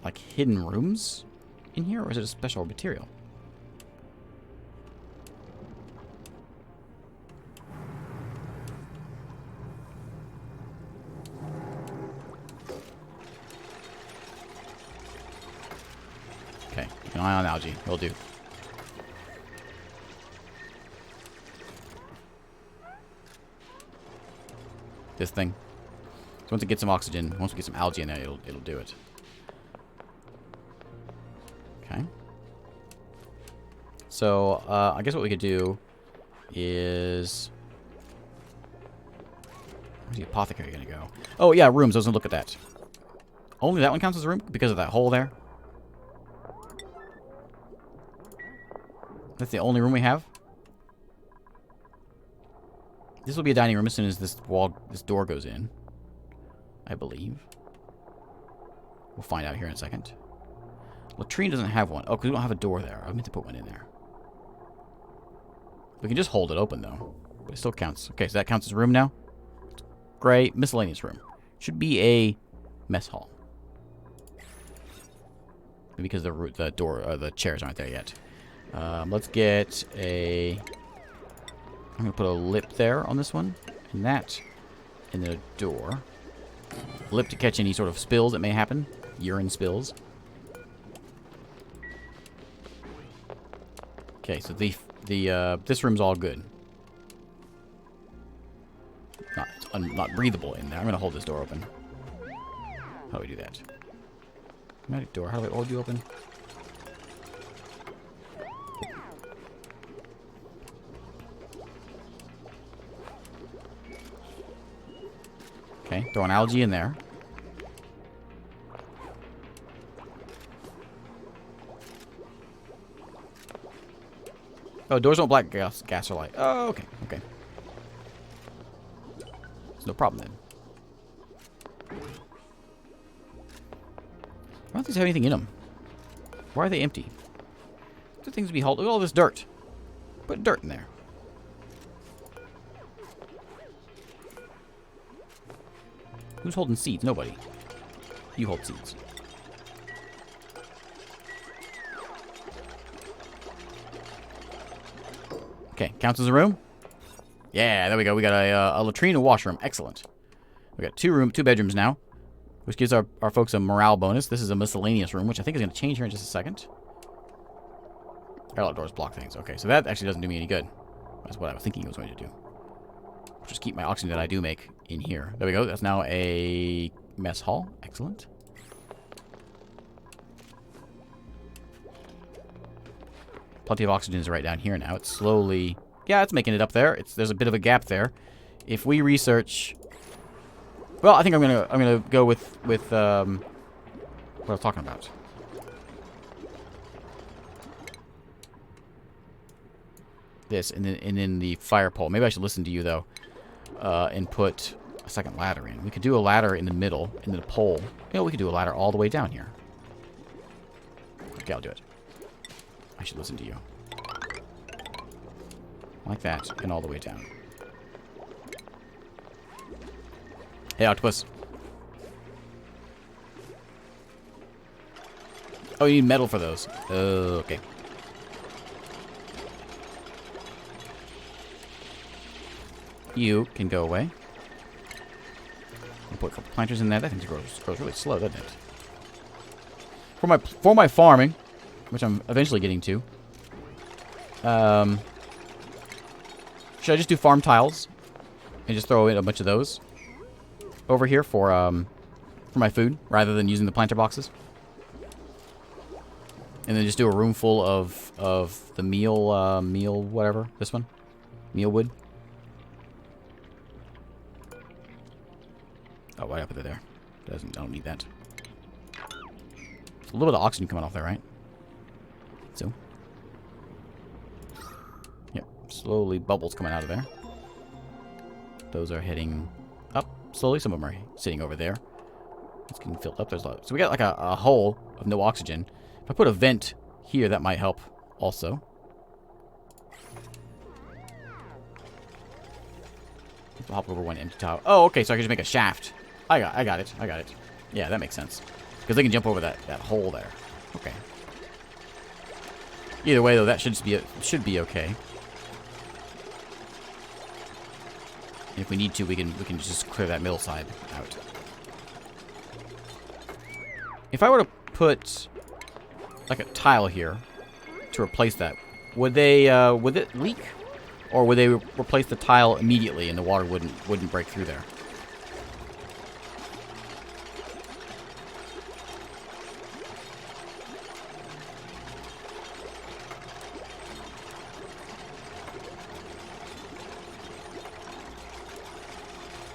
A: like hidden rooms in here, or is it a special material? Okay, keep an eye on algae. Will do. This thing. So once it gets some oxygen, once we get some algae in there, it'll do it. Okay. So, I guess what we could do is... Where's the apothecary gonna go? Oh, yeah, rooms. I was gonna look at that. Only that one counts as a room because of that hole there? That's the only room we have? This will be a dining room as soon as this door goes in. I believe. We'll find out here in a second. Latrine doesn't have one. Oh, because we don't have a door there. I meant to put one in there. We can just hold it open, though. But it still counts. Okay, so that counts as a room now. Great. Miscellaneous room. Should be a mess hall. Because the door, the chairs aren't there yet. Let's get a... I'm going to put a lip there on this one. And that. And then a door. lip to catch any sort of spills that may happen. Urine spills. Okay, so this room's all good. Not breathable in there. I'm gonna hold this door open. How do we do that? Magic door. How do I hold you open? Okay, throw an algae in there. Oh, doors don't block gas or light. Oh, okay, okay. There's no problem then. I don't think these have anything in them. Why are they empty? The things to be hauled. Look at all this dirt. Put dirt in there. Who's holding seeds? Nobody. You hold seeds. Okay, counts as a room. Yeah, there we go. We got a latrine and washroom. Excellent. We got two bedrooms now, which gives our folks a morale bonus. This is a miscellaneous room, which I think is going to change here in just a second. Airlock doors block things. Okay, so that actually doesn't do me any good. That's what I was thinking it was going to do. Just keep my oxygen that I do make in here. There we go. That's now a mess hall. Excellent. Plenty of oxygen is right down here now. It's slowly... Yeah, it's making it up there. There's a bit of a gap there. If we research... Well, I think I'm gonna go with what I was talking about. This, and then the fire pole. Maybe I should listen to you, though, and put a second ladder in. We could do a ladder in the middle, and then a pole. You know, we could do a ladder all the way down here. Okay, I'll do it. I should listen to you. Like that, and all the way down. Hey, octopus. Oh, you need metal for those. Okay. You can go away. I'll put a couple planters in there. That thing grows really slow, doesn't it? For my farming, which I'm eventually getting to. Should I just do farm tiles and just throw in a bunch of those over here for my food rather than using the planter boxes? And then just do a room full of the meal whatever, this one, meal wood. Oh, why did I put it there? I don't need that. There's a little bit of oxygen coming off there, right? So. Yep, slowly bubbles coming out of there. Those are heading up slowly. Some of them are sitting over there. It's getting filled up. There's a lot. So we got like a hole of no oxygen. If I put a vent here, that might help also. I'll hop over one empty tile. Oh, okay, so I can just make a shaft. I got it. Yeah, that makes sense. Because they can jump over that hole there. Okay. Either way, though, that should be okay. If we need to, we can just clear that middle side out. If I were to put like a tile here to replace that, would it leak, or would they replace the tile immediately and the water wouldn't break through there?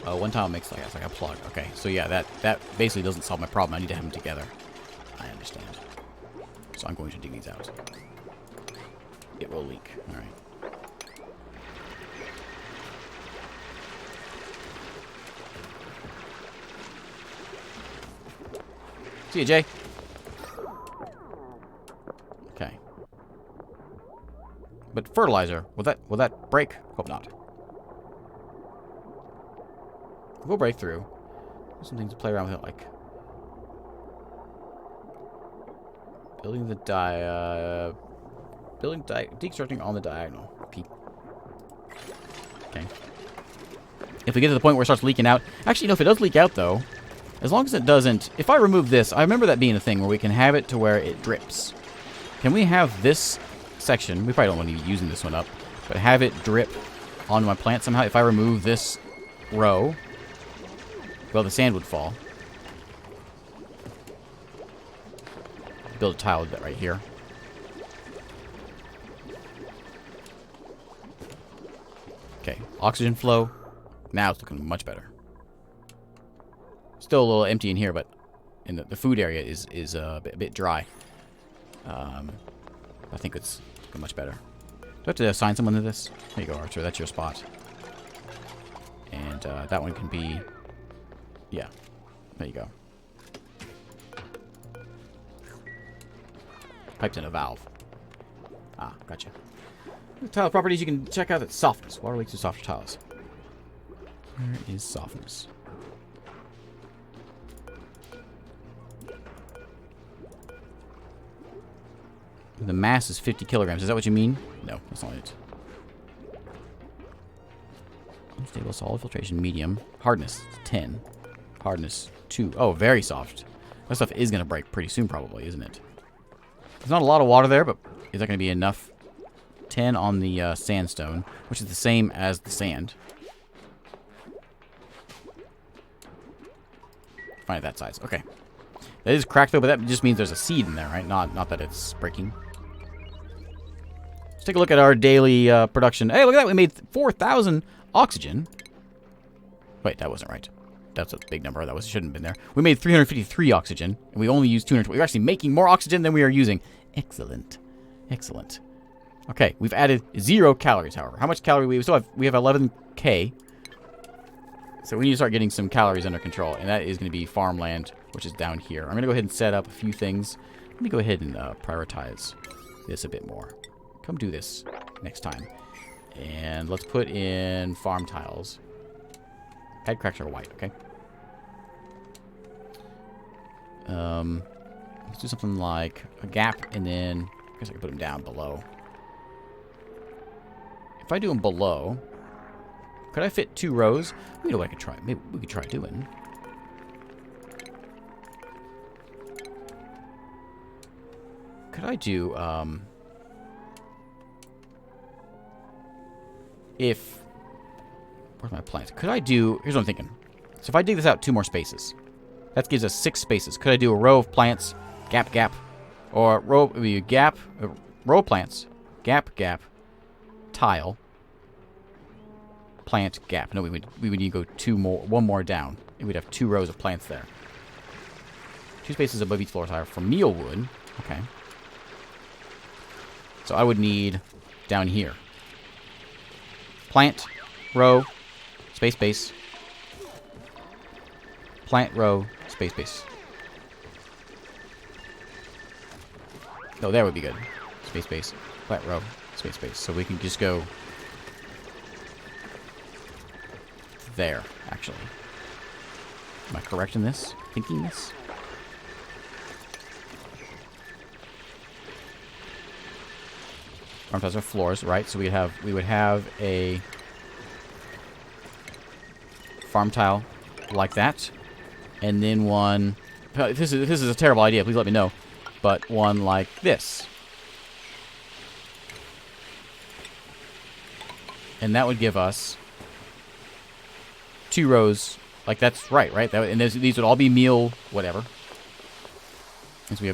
A: One tile makes like a plug. Okay, so yeah, that basically doesn't solve my problem. I need to have them together. I understand. So I'm going to dig these out. It will leak. All right. See you, Jay. Okay. But fertilizer, will that break? Hope not. We'll break through. There's some things to play around with, like building the deconstructing on the diagonal. P. Okay. If we get to the point where it starts leaking out, actually, no. If it does leak out, though, As long as it doesn't... If I remove this, I remember that being a thing where we can have it to where it drips. Can we have this section... We probably don't want to be using this one up. But have it drip onto my plant somehow. If I remove this row... Well, the sand would fall. Build a tile with that right here. Okay, oxygen flow. Now it's looking much better. Still a little empty in here, but in the food area is a bit dry. I think it's looking much better. Do I have to assign someone to this? There you go, Archer. That's your spot. And that one can be... Yeah, there you go. Piped in a valve. Ah, gotcha. Tile properties, you can check out its softness. Water leaks to softer tiles. Where is softness? The mass is 50 kilograms. Is that what you mean? No, that's not it. Unstable solid filtration, medium. Hardness, 10. Hardness, 2. Oh, very soft. That stuff is going to break pretty soon, probably, isn't it? There's not a lot of water there, but is that going to be enough? 10 on the sandstone, which is the same as the sand. Find it that size. Okay. That is cracked, though, but that just means there's a seed in there, right? Not that it's breaking. Let's take a look at our daily production. Hey, look at that. We made 4,000 oxygen. Wait, that wasn't right. That's a big number. That shouldn't have been there. We made 353 oxygen, and we only used 220. We're actually making more oxygen than we are using. Excellent. Excellent. Okay, we've added 0 calories, however. How much calorie we still have? We have 11K. So we need to start getting some calories under control, and that is going to be farmland, which is down here. I'm going to go ahead and set up a few things. Let me go ahead and prioritize this a bit more. Come do this next time. And let's put in farm tiles. Head cracks are white, okay? Let's do something like a gap, and then I guess I can put them down below. If I do them below, could I fit 2 rows? You know what I could try. Maybe we could try doing. Could I do, where's my plants? Could I do, here's what I'm thinking. So if I dig this out 2 more spaces, that gives us 6 spaces. Could I do a row of plants, gap, gap, or row of plants, gap, gap, tile, plant, gap. No, we would need to go 1 more down. And we'd have 2 rows of plants there. 2 spaces above each floor tile for meal wood. Okay. So I would need down here. Plant, row, space, space. Plant, row, space, space. No, that would be good. Space, space. Plant, row, space, space. So we can just go there, actually. Am I correct in this? Thinking this? Farm tiles are floors, right? So we would have a farm tile like that, and then one. If this is a terrible idea, please let me know. But one like this, and that would give us 2 rows. Like that's right? And these would all be meal whatever. And so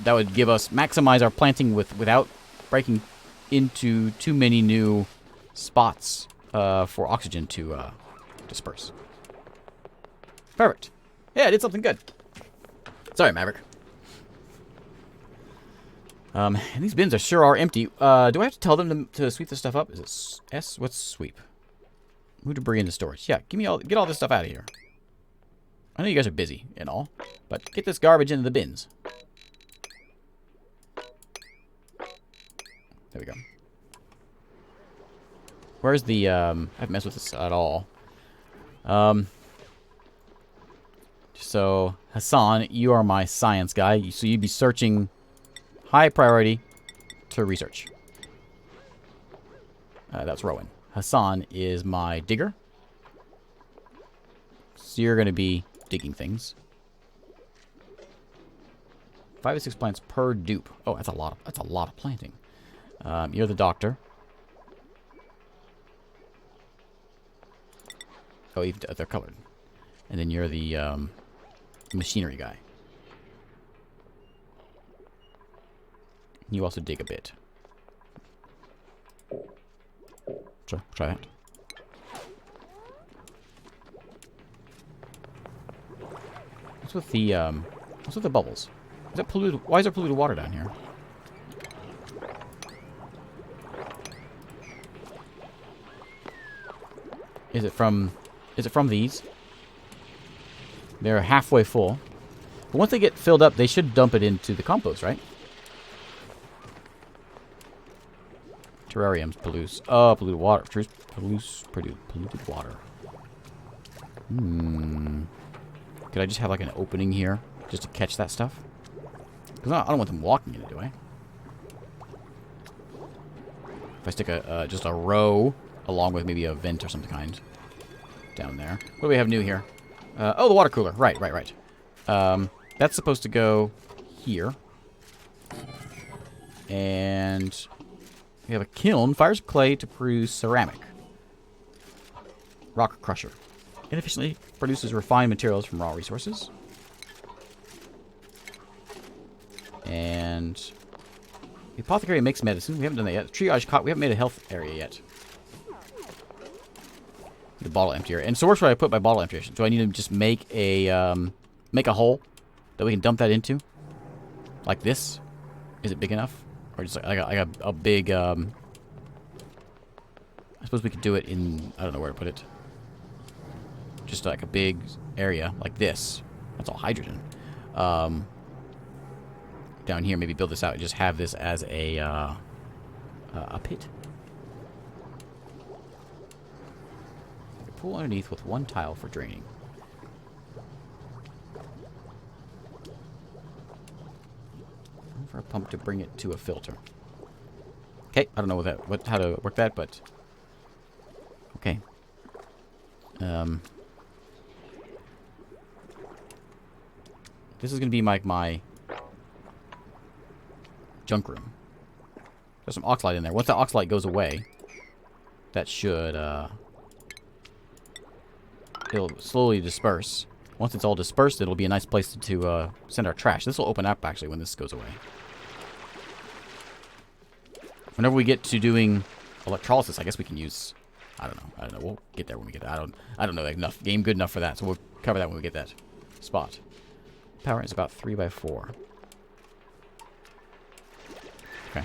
A: that would give us maximize our planting without breaking into too many new spots for oxygen to disperse. Perfect. Yeah, I did something good. Sorry, Maverick. And these bins sure are empty. Do I have to tell them to sweep this stuff up? Is it S? What's sweep? Move debris into storage. Yeah, get all this stuff out of here. I know you guys are busy and all, but get this garbage into the bins. There we go. Where's the, I haven't messed with this at all. So, Hassan, you are my science guy. So you'd be searching high priority to research. That's Rowan. Hassan is my digger. So you're going to be digging things. 5 to 6 plants per dupe. Oh, that's a lot of planting. You're the doctor. Oh, even they're colored. And then you're the machinery guy. You also dig a bit. Sure, try that. What's with the bubbles? Is that polluted? Why is there polluted water down here? Is it from these? They're halfway full. But once they get filled up, they should dump it into the compost, right? Terrariums pollute. Polluted water. Polluted water. Could I just have like an opening here just to catch that stuff? Because I don't want them walking in it, do I? If I stick just a row along with maybe a vent or some kind down there. What do we have new here? Oh, the water cooler. Right. That's supposed to go here. And we have a kiln. Fires clay to produce ceramic. Rock crusher. Inefficiently produces refined materials from raw resources. And the apothecary makes medicine. We haven't done that yet. Triage cot. We haven't made a health area yet. The bottle emptier. And so where should I put my bottle emptier? Do I need to just make a hole that we can dump that into? Like this? Is it big enough? Or just like a big, I suppose we could do it in, I don't know where to put it. Just like a big area like this. That's all hydrogen. Down here, maybe build this out and just have this as a pit. Pool underneath with one tile for draining. For a pump to bring it to a filter. Okay, I don't know how to work that, but okay. This is gonna be my junk room. There's some oxalite in there. Once that oxalite goes away, that should it'll slowly disperse. Once it's all dispersed, it'll be a nice place to send our trash. This will open up, actually, when this goes away. Whenever we get to doing electrolysis, I guess we can use... I don't know. We'll get there when we get there. I don't know enough. Game good enough for that, so we'll cover that when we get that spot. Power is about 3 by 4. Okay.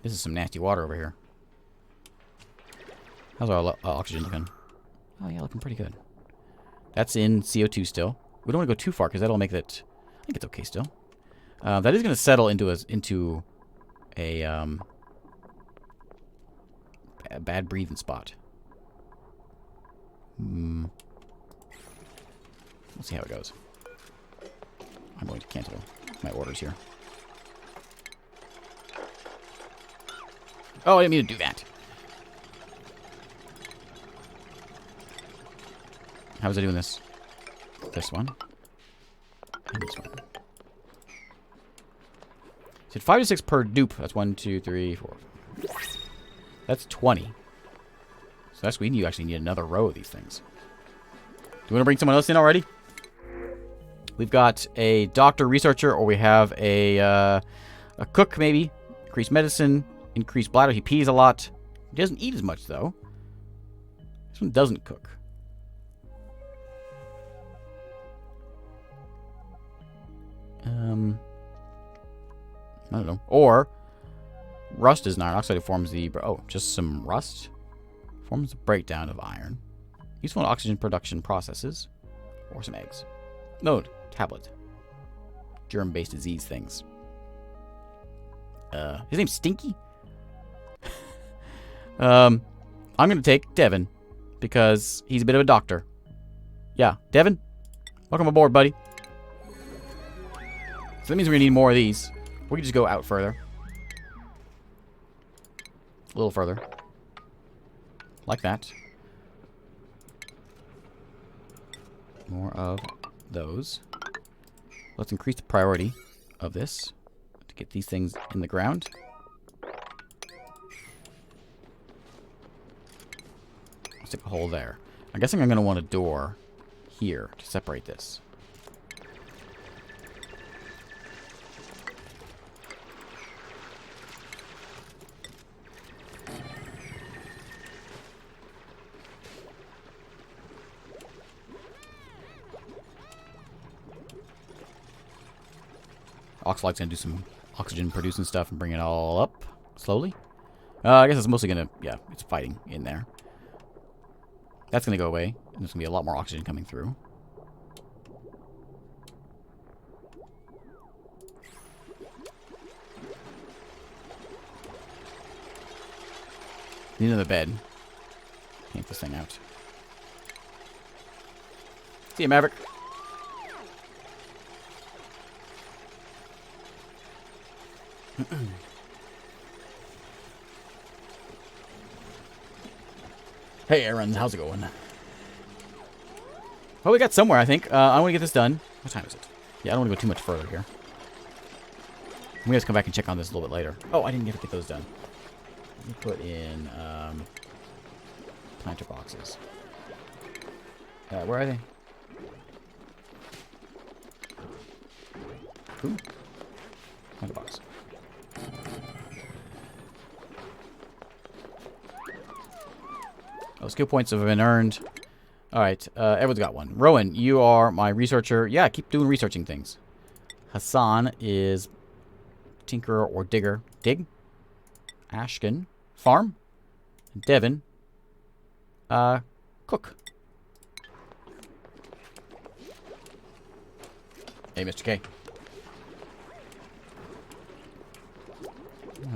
A: This is some nasty water over here. How's our oxygen looking? Oh, yeah, looking pretty good. That's in CO2 still. We don't want to go too far because that'll make it... I think it's okay still. That is going to settle into a bad breathing spot. We'll see how it goes. I'm going to cancel my orders here. Oh, I didn't mean to do that. How was I doing this? This one. And this one. Said 5 to 6 per dupe. That's 1, 2, 3, 4. That's 20. So that's you actually need another row of these things. Do you want to bring someone else in already? We've got a doctor, researcher, or we have a cook maybe. Increased medicine, increased bladder. He pees a lot. He doesn't eat as much though. This one doesn't cook. I don't know. Or rust is an iron oxide. It forms the... Oh, just some rust. Forms the breakdown of iron. Useful in oxygen production processes. Or some eggs. No, tablet. Germ-based disease things. His name's Stinky? I'm going to take Devin. Because he's a bit of a doctor. Yeah, Devin? Welcome aboard, buddy. So that means we're going to need more of these. We can just go out further. A little further. Like that. More of those. Let's increase the priority of this to get these things in the ground. Let's stick a hole there. I'm guessing I'm going to want a door here to separate this. Oxlight's going to do some oxygen producing stuff and bring it all up slowly. I guess it's mostly going to, yeah, it's fighting in there. That's going to go away. And there's going to be a lot more oxygen coming through. Need another bed. Yank this thing out. See you, Maverick. Hey, Aaron, how's it going? Well, we got somewhere, I think. I want to get this done. What time is it? Yeah, I don't want to go too much further here. I'm going to come back and check on this a little bit later. Oh, I didn't get to get those done. Let me put in planter boxes. Where are they? Ooh. Planter box. Oh, skill points have been earned. Alright, everyone's got one. Rowan, you are my researcher. Yeah, keep doing researching things. Hassan is tinkerer or digger. Dig? Ashkin, farm. Devin, cook. Hey, Mr. K.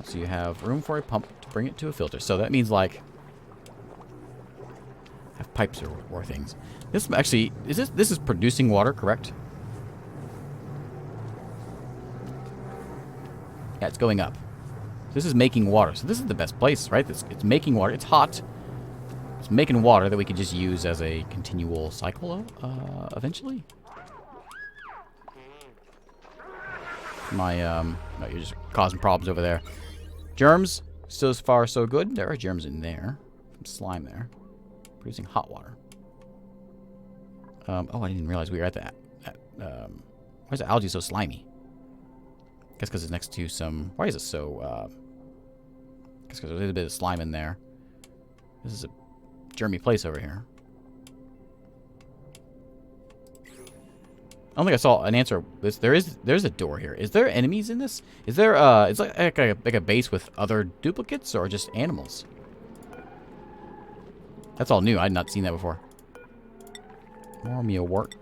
A: So you have room for a pump to bring it to a filter. So that means, like, have pipes or things. This actually this is producing water, correct? Yeah, it's going up. This is making water. So this is the best place, right? It's making water. It's hot. It's making water that we can just use as a continual cycle eventually. No, you're just causing problems over there. Germs, so far so good. There are germs in there. Some slime there. Producing hot water. Oh, I didn't realize we were at that. Why is the algae so slimy? Guess because it's next to some... Why is it so... Guess because there's a bit of slime in there. This is a germy place over here. I don't think I saw an answer. There's a door here. Is there enemies in this? Is there it's like a base with other duplicates or just animals? That's all new. I had not seen that before. More meal wood.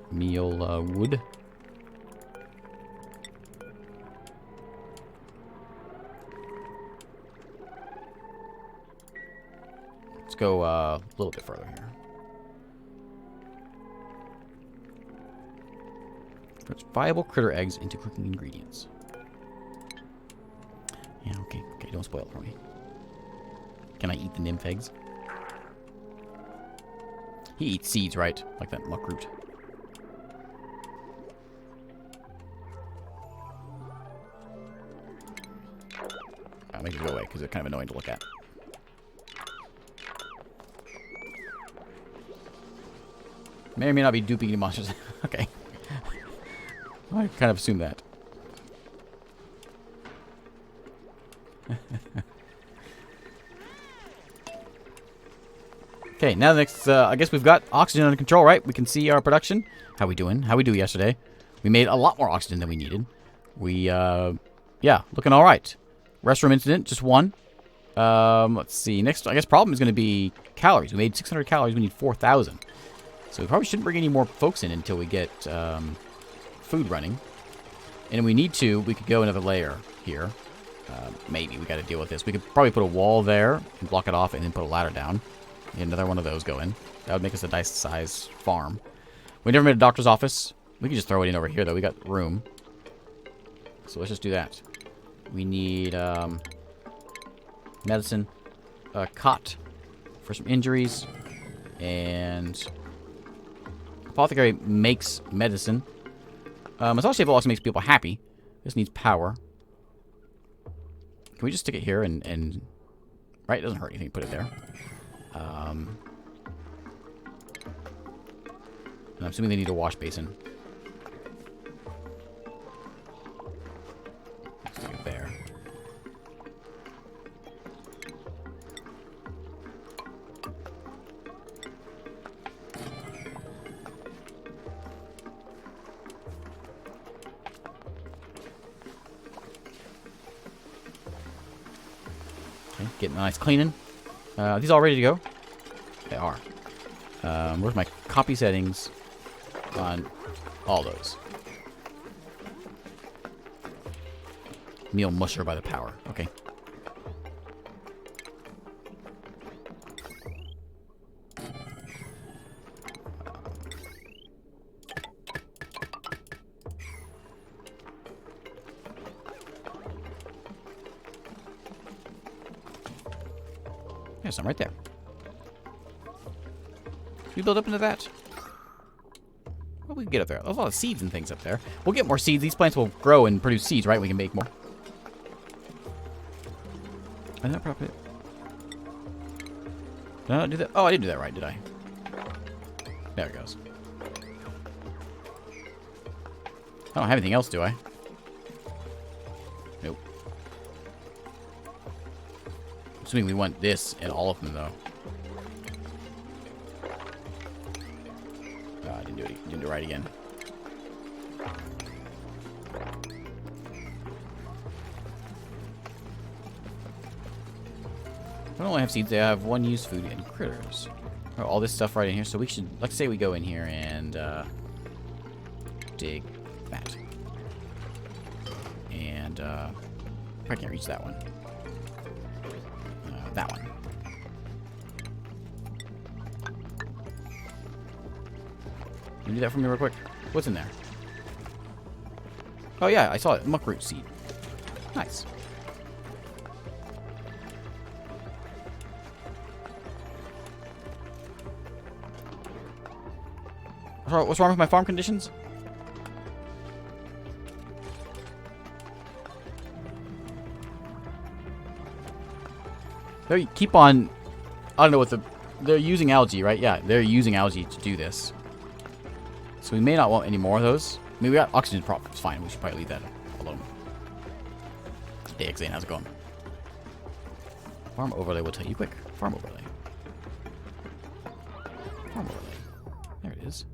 A: Let's go a little bit further here. Puts viable critter eggs into cooking ingredients. Yeah, okay. Okay, don't spoil it for me. Can I eat the nymph eggs? He eats seeds, right? Like that muck root. I'll make it go away because it's kind of annoying to look at. May or may not be duping any monsters. Okay. I kind of assumed that. Okay, now the next, I guess we've got oxygen under control, right? We can see our production. How we doing? How we do yesterday? We made a lot more oxygen than we needed. Yeah, looking all right. Restroom incident, just one. Let's see. Next, I guess problem is going to be calories. We made 600 calories. We need 4,000. So we probably shouldn't bring any more folks in until we get food running. And if we need to, we could go another layer here. Maybe we got to deal with this. We could probably put a wall there and block it off and then put a ladder down. Get another one of those going. That would make us a nice size farm. We never made a doctor's office. We can just throw it in over here, though. We got room. So let's just do that. We need medicine, a cot for some injuries, and Apothecary makes medicine. Massage table also makes people happy. This needs power. Can we just stick it here and right? It doesn't hurt anything to put it there. And I'm assuming they need a wash basin. Stick it there. Okay, getting a nice cleaning. Are these all ready to go? They are. Where's my copy settings on all those? Meal musher by the power. Okay. There's some right there. Should we build up into that? Well, we can get up there. There's a lot of seeds and things up there. We'll get more seeds. These plants will grow and produce seeds, right? We can make more. Is that properly? Did I not do that? Oh, I didn't do that right, did I? There it goes. I don't have anything else, do I? Nope. Assuming we want this in all of them, though. I didn't do it. Didn't do it right again. I don't only have seeds. They have one use food and critters. Oh, all this stuff right in here. So we should, let's say we go in here and dig that. And I can't reach that one. That one. Can you do that for me real quick? What's in there? Oh yeah, I saw it. Muckroot seed. Nice. What's wrong with my farm conditions? They keep on... I don't know what the... They're using algae, right? Yeah, they're using algae to do this. So we may not want any more of those. I mean, we got oxygen prop. It's fine. We should probably leave that alone. Hey, Xane, how's it going? Farm overlay will tell you quick. Farm overlay. Farm overlay. There it is.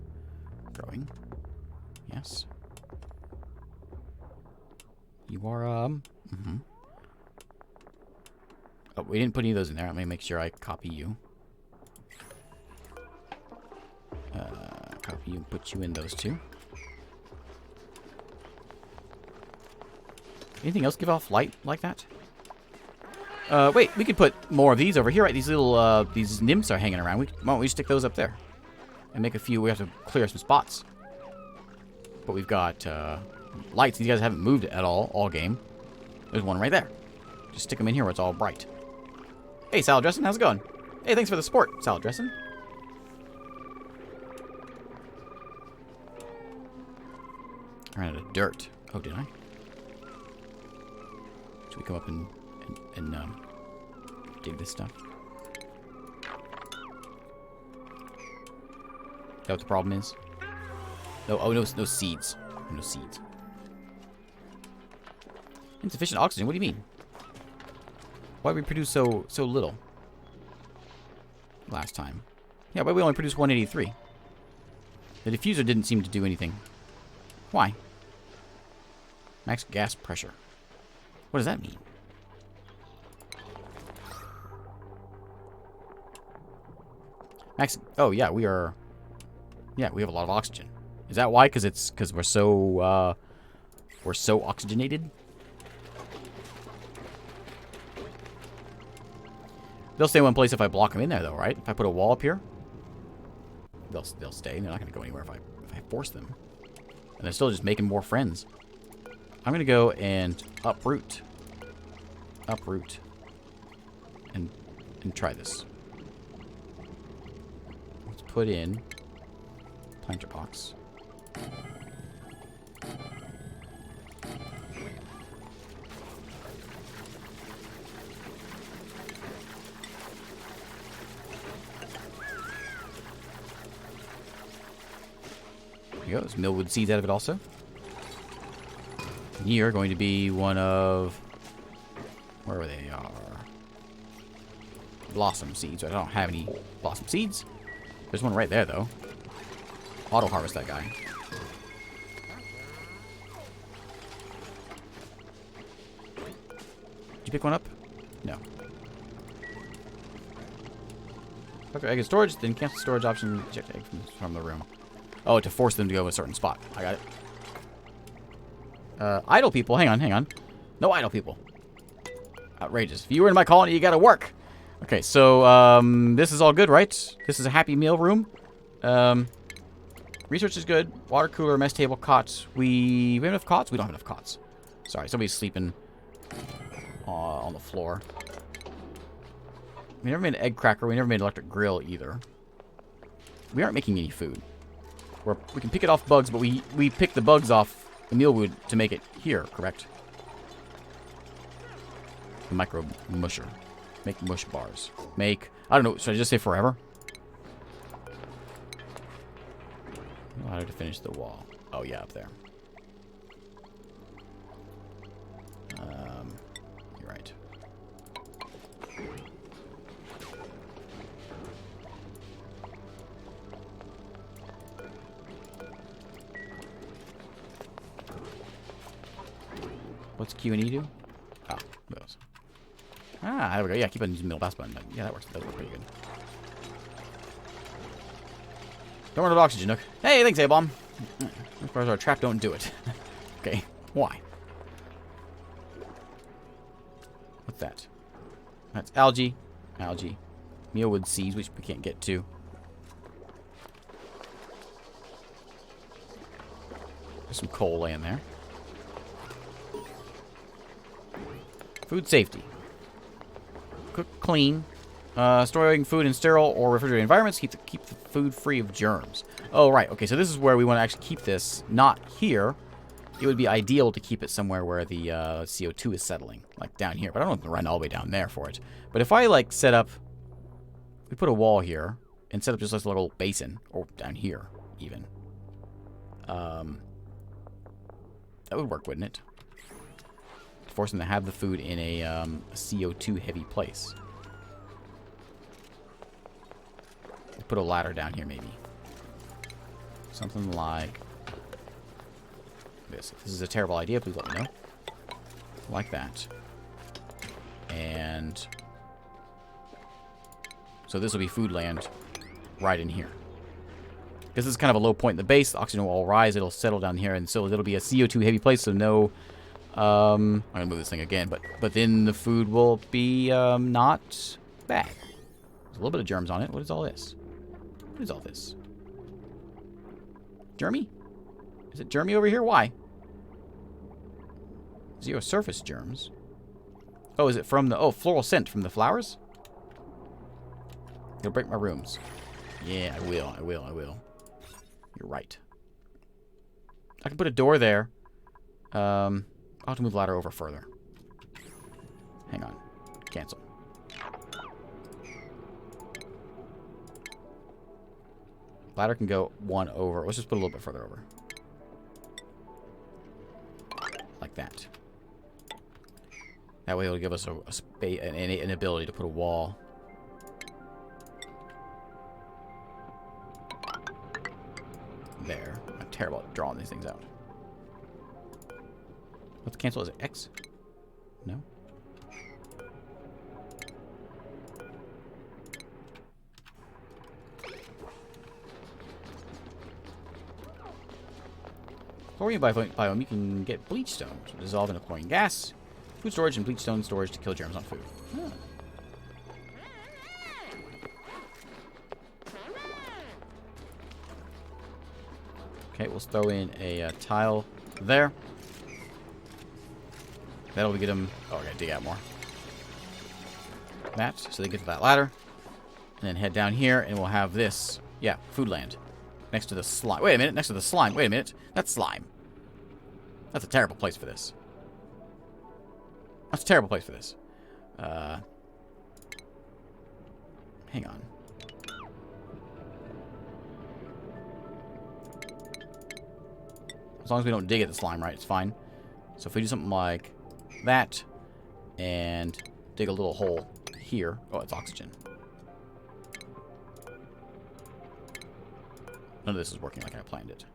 A: Growing. Yes. You are, Oh, we didn't put any of those in there. I'm going to make sure I copy you. Copy you and put you in those two. Anything else give off light like that? Wait, we could put more of these over here, right? These little, these nymphs are hanging around. Why don't we stick those up there? And make a few. We have to clear some spots. But we've got, lights. These guys haven't moved at all game. There's one right there. Just stick them in here where it's all bright. Hey, salad dressing, how's it going? Hey, thanks for the support, salad dressing. I ran out of dirt. Oh, did I? Should we come up and dig this stuff? Is that what the problem is? No, oh, no seeds. No seeds. Insufficient oxygen? What do you mean? Why did we produce so little? Last time. Yeah, but we only produced 183. The diffuser didn't seem to do anything. Why? Max gas pressure. What does that mean? Max... Oh, yeah, we are... Yeah, we have a lot of oxygen. Is that why? Because we're so oxygenated? They'll stay in one place if I block them in there, though, right? If I put a wall up here, they'll stay. They're not going to go anywhere if I force them. And they're still just making more friends. I'm going to go and uproot, and try this. Let's put in planter box. There you go. There's millwood seeds out of it also. And here are going to be one of... wherever they are. Blossom seeds. I don't have any blossom seeds. There's one right there, though. Auto harvest that guy. Did you pick one up? No. Okay, egg in storage. Then cancel storage option. Eject egg from the room. Oh, to force them to go to a certain spot. I got it. Idle people. Hang on. No idle people. Outrageous. If you were in my colony, you gotta work. Okay, so, this is all good, right? This is a happy meal room. Research is good. Water cooler, mess table, cots. We have enough cots? We don't have enough cots. Sorry, somebody's sleeping on the floor. We never made an egg cracker. We never made an electric grill either. We aren't making any food. We can pick it off bugs, but we pick the bugs off the mealwood to make it here, correct? The micro musher. Make mush bars. Make... I don't know. Should I just say forever? How to finish the wall. Oh, yeah, up there. You're right. What's Q and E do? Oh, those. Ah, there we go. Yeah, keep on using middle mouse button. Yeah, that works. That works pretty good. Don't run out of oxygen, Nook. Hey, thanks, A-Bomb. As far as our trap, don't do it. Okay, why? What's that? That's algae. Algae. Mealwood seeds, which we can't get to. There's some coal laying there. Food safety. Cook clean. Storing food in sterile or refrigerated environments. Keep the food free of germs. Oh, right. Okay, so this is where we want to actually keep this. Not here. It would be ideal to keep it somewhere where the CO2 is settling. Like down here. But I don't have to run all the way down there for it. But if I, like, set up... We put a wall here. And set up just this little basin. Or down here, even. That would work, wouldn't it? Force them to have the food in a CO2 heavy place. Put a ladder down here, maybe. Something like this. If this is a terrible idea, please let me know. Like that. And so this will be food land right in here. This is kind of a low point in the base. The oxygen will all rise. It'll settle down here, and so it'll be a CO2 heavy place, so no... I'm gonna move this thing again, but then the food will be not bad. There's a little bit of germs on it. What is all this? What is all this? Germy? Is it germy over here? Why? Zero surface germs. Oh, is it from the... Oh, floral scent from the flowers? You'll break my rooms. Yeah, I will. You're right. I can put a door there. I'll have to move the ladder over further. Hang on. Cancel. Ladder can go one over. Let's just put a little bit further over. Like that. That way it'll give us a space, an ability to put a wall. There. I'm terrible at drawing these things out. What's cancel? Is it X? No? Chlorine biome, you can get bleach stone, which will dissolve into chlorine gas. Food storage and bleach stone storage to kill germs on food. Huh. Okay, we'll throw in a tile there. That'll get them... Oh, I gotta dig out more. That, so they get to that ladder. And then head down here, and we'll have this. Yeah, food land. Next to the slime. Wait a minute. Next to the slime. Wait a minute. That's slime. That's a terrible place for this. That's a terrible place for this. Hang on. As long as we don't dig at the slime, right? It's fine. So if we do something like that and dig a little hole here. Oh, it's oxygen. None of this is working like I planned it.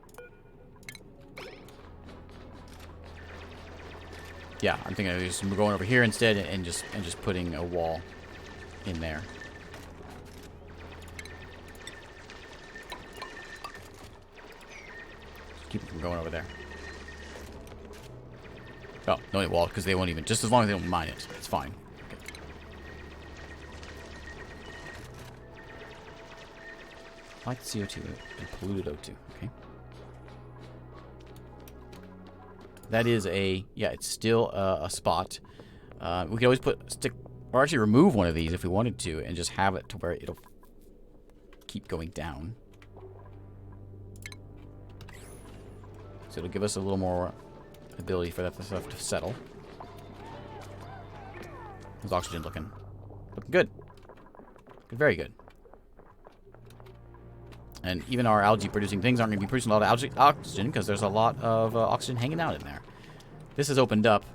A: Yeah, I'm thinking of just going over here instead and just putting a wall in there. Just keep it from going over there. Oh, no need wall because they won't even. Just as long as they don't mine it, it's fine. Okay. Light CO2 and polluted O2. Okay. That is a, yeah, it's still a spot. We could always stick, or actually remove one of these if we wanted to, and just have it to where it'll keep going down. So it'll give us a little more ability for that stuff to settle. How's oxygen looking? Looking good. Good, very good. And even our algae-producing things aren't going to be producing a lot of oxygen because there's a lot of oxygen hanging out in there. This is opened up.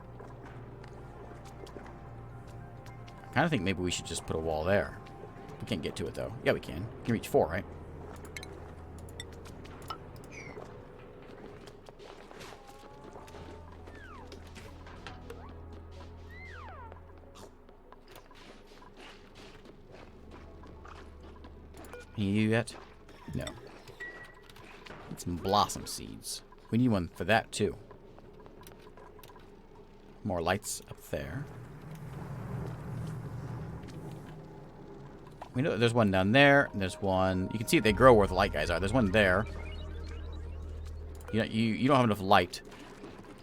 A: I kind of think maybe we should just put a wall there. We can't get to it, though. Yeah, we can. We can reach 4, right? Can you do that? No. Need some blossom seeds. We need one for that, too. More lights up there. We know there's one down there, and there's one. You can see they grow where the light guys are. There's one there. You don't have enough light.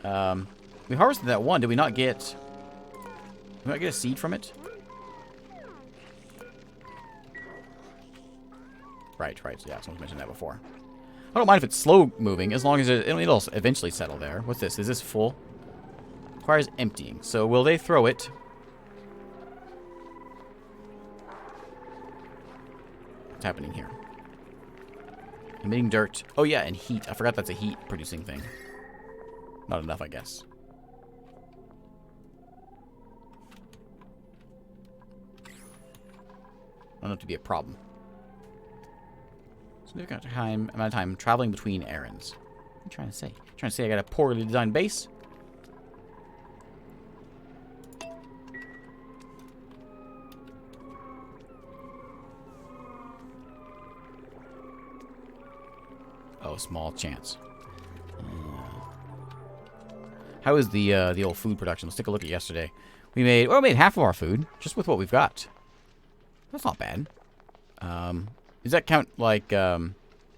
A: We harvested that one. Did we not get? Did we not get a seed from it? Right. Yeah, someone's mentioned that before. I don't mind if it's slow moving, as long as it'll eventually settle there. What's this? Is this full? Requires emptying. So will they throw it? What's happening here? Emitting dirt. Oh yeah, and heat. I forgot that's a heat-producing thing. Not enough, I guess. Not enough to be a problem. Significant amount of time traveling between errands. What are you trying to say? Trying to say I got a poorly designed base? Oh, small chance. How is the old food production? Let's take a look at yesterday. We made half of our food just with what we've got. That's not bad. Does that count like, oh,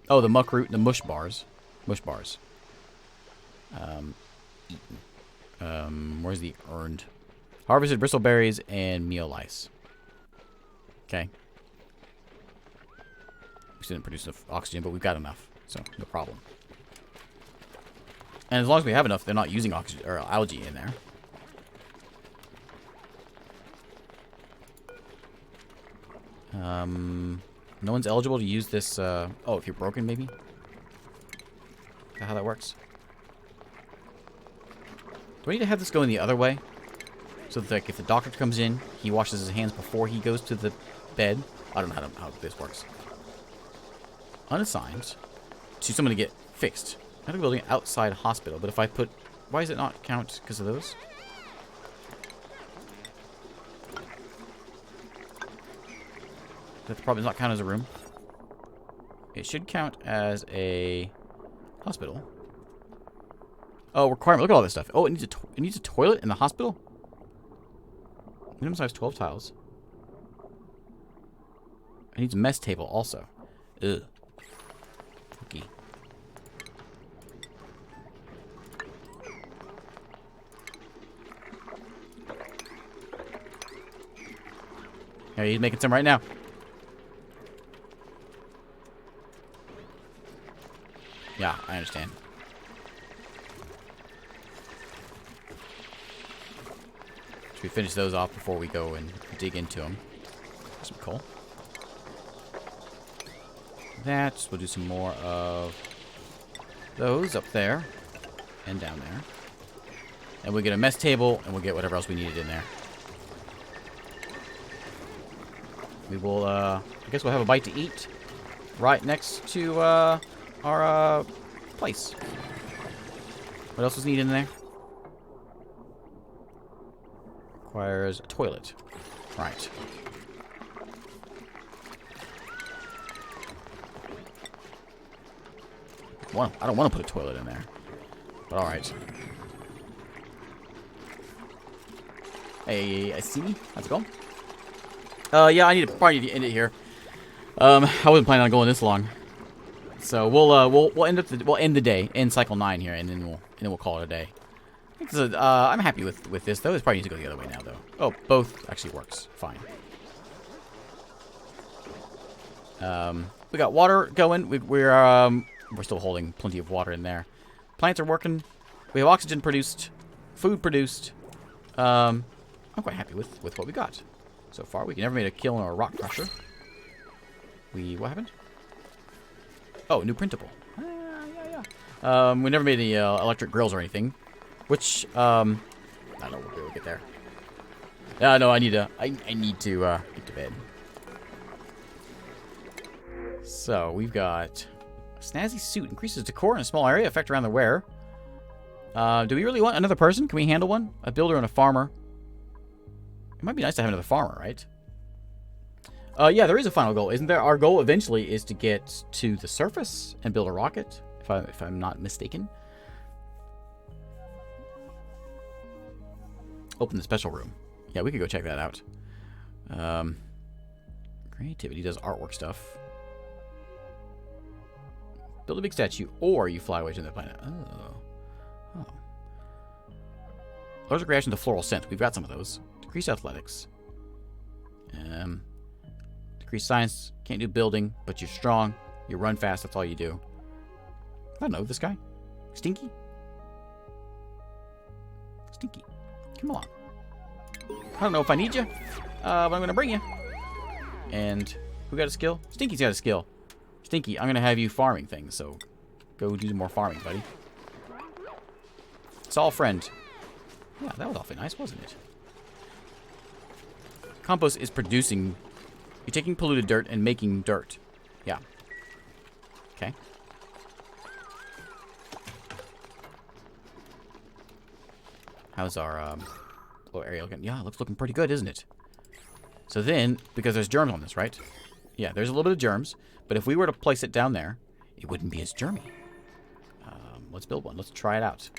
A: the muck root and the mush bars. Mush bars. Eaten. Where's the earned? Harvested bristleberries and meal lice. Okay. We didn't produce enough oxygen, but we've got enough. So, no problem. And as long as we have enough, they're not using oxygen or algae in there. No one's eligible to use this, oh, if you're broken, maybe? Is that how that works? Do I need to have this going the other way? So that, like, if the doctor comes in, he washes his hands before he goes to the bed? I don't know how this works. Unassigned to someone to get fixed. Not a building outside hospital, but if I put... Why does it not count because of those? That probably does not count as a room. It should count as a hospital. Oh, requirement. Look at all this stuff. Oh, it needs a toilet in the hospital? Minimum size 12 tiles. It needs a mess table also. Ugh. Okay. Yeah, he's making some right now. Yeah, I understand. Should we finish those off before we go and dig into them? Some coal. That. We'll do some more of those up there and down there. And we'll get a mess table, and we'll get whatever else we needed in there. We will, I guess we'll have a bite to eat right next to our place. What else was needed in there? Requires a toilet. Right. I don't want to put a toilet in there. But alright. Hey, I see. How's it going? Yeah, probably need to end it here. I wasn't planning on going this long. So we'll end the day, end cycle 9 here, and then we'll call it a day. I'm happy with this though. This probably needs to go the other way now though. Oh, both actually works fine. We got water going. We're still holding plenty of water in there. Plants are working. We have oxygen produced, food produced. I'm quite happy with what we got so far. We never made a kill on a rock crusher. What happened? Oh, new printable. Yeah. We never made any electric grills or anything, which I don't know. We'll get there. No, I need to get to bed. So we've got a snazzy suit, increases decor in a small area, effect around the wearer. Do we really want another person? Can we handle one? A builder and a farmer. It might be nice to have another farmer, right? Yeah, there is a final goal, isn't there? Our goal eventually is to get to the surface and build a rocket, if I'm not mistaken. Open the special room. Yeah, we could go check that out. Creativity does artwork stuff. Build a big statue, or you fly away to the planet. Oh. Allergic reaction to floral scent. We've got some of those. Decrease athletics. Decrease science. Can't do building, but you're strong. You run fast. That's all you do. I don't know this guy. Stinky? Stinky. Come along. I don't know if I need you, but I'm going to bring you. And who got a skill? Stinky's got a skill. Stinky, I'm going to have you farming things, so go do more farming, buddy. It's all friend. Yeah, that was awfully nice, wasn't it? Compost is producing... You're taking polluted dirt and making dirt. Yeah. Okay. How's our little area looking? Yeah, it looks looking pretty good, isn't it? So then, because there's germs on this, right? Yeah, there's a little bit of germs, but if we were to place it down there, it wouldn't be as germy. Let's build one. Let's try it out.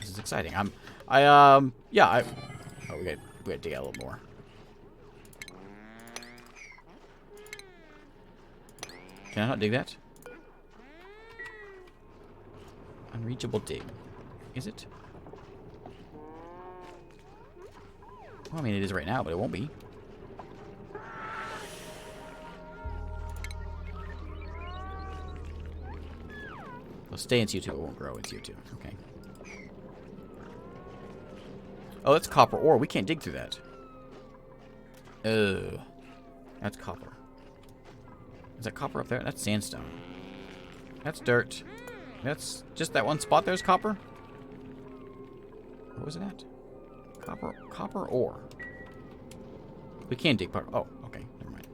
A: This is exciting. Oh, we gotta dig out a little more. Can I not dig that? Unreachable dig. Is it? Well, I mean, it is right now, but it won't be. It'll stay in CO2. It won't grow in CO2. Okay. Oh, that's copper ore. We can't dig through that. That's copper. Is that copper up there? That's sandstone. That's dirt. That's just that one spot there's copper? What was it at? Copper ore. We can't dig part. Oh, okay. Never mind.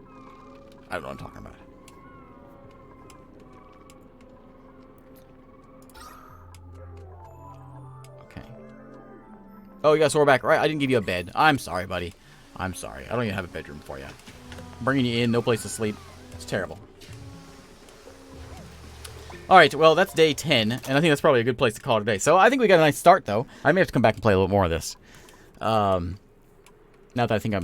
A: I don't know what I'm talking about. Okay. Oh, yeah, so we're back. Right, I didn't give you a bed. I'm sorry, buddy. I'm sorry. I don't even have a bedroom for you. I'm bringing you in, no place to sleep. It's terrible. Alright, well, that's day 10, and I think that's probably a good place to call it a day. So I think we got a nice start, though. I may have to come back and play a little more of this. Now that I think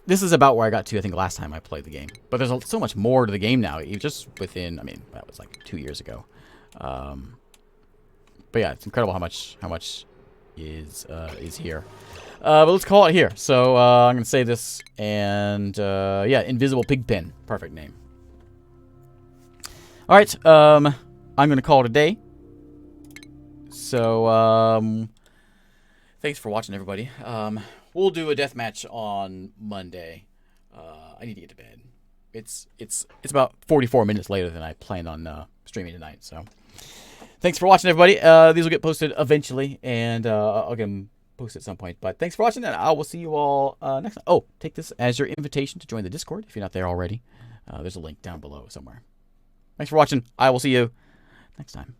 A: this is about where I got to, I think, last time I played the game. But there's so much more to the game now. Just within, I mean, that was like 2 years ago. But yeah, it's incredible how much is here. But let's call it here. So I'm gonna save this, and yeah, Invisible Pigpen, perfect name. All right, I'm going to call it a day. So, thanks for watching, everybody. We'll do a deathmatch on Monday. I need to get to bed. It's about 44 minutes later than I planned on streaming tonight. So, thanks for watching, everybody. These will get posted eventually, and I'll get them posted at some point. But thanks for watching, and I will see you all next time. Oh, take this as your invitation to join the Discord if you're not there already. There's a link down below somewhere. Thanks for watching. I will see you next time.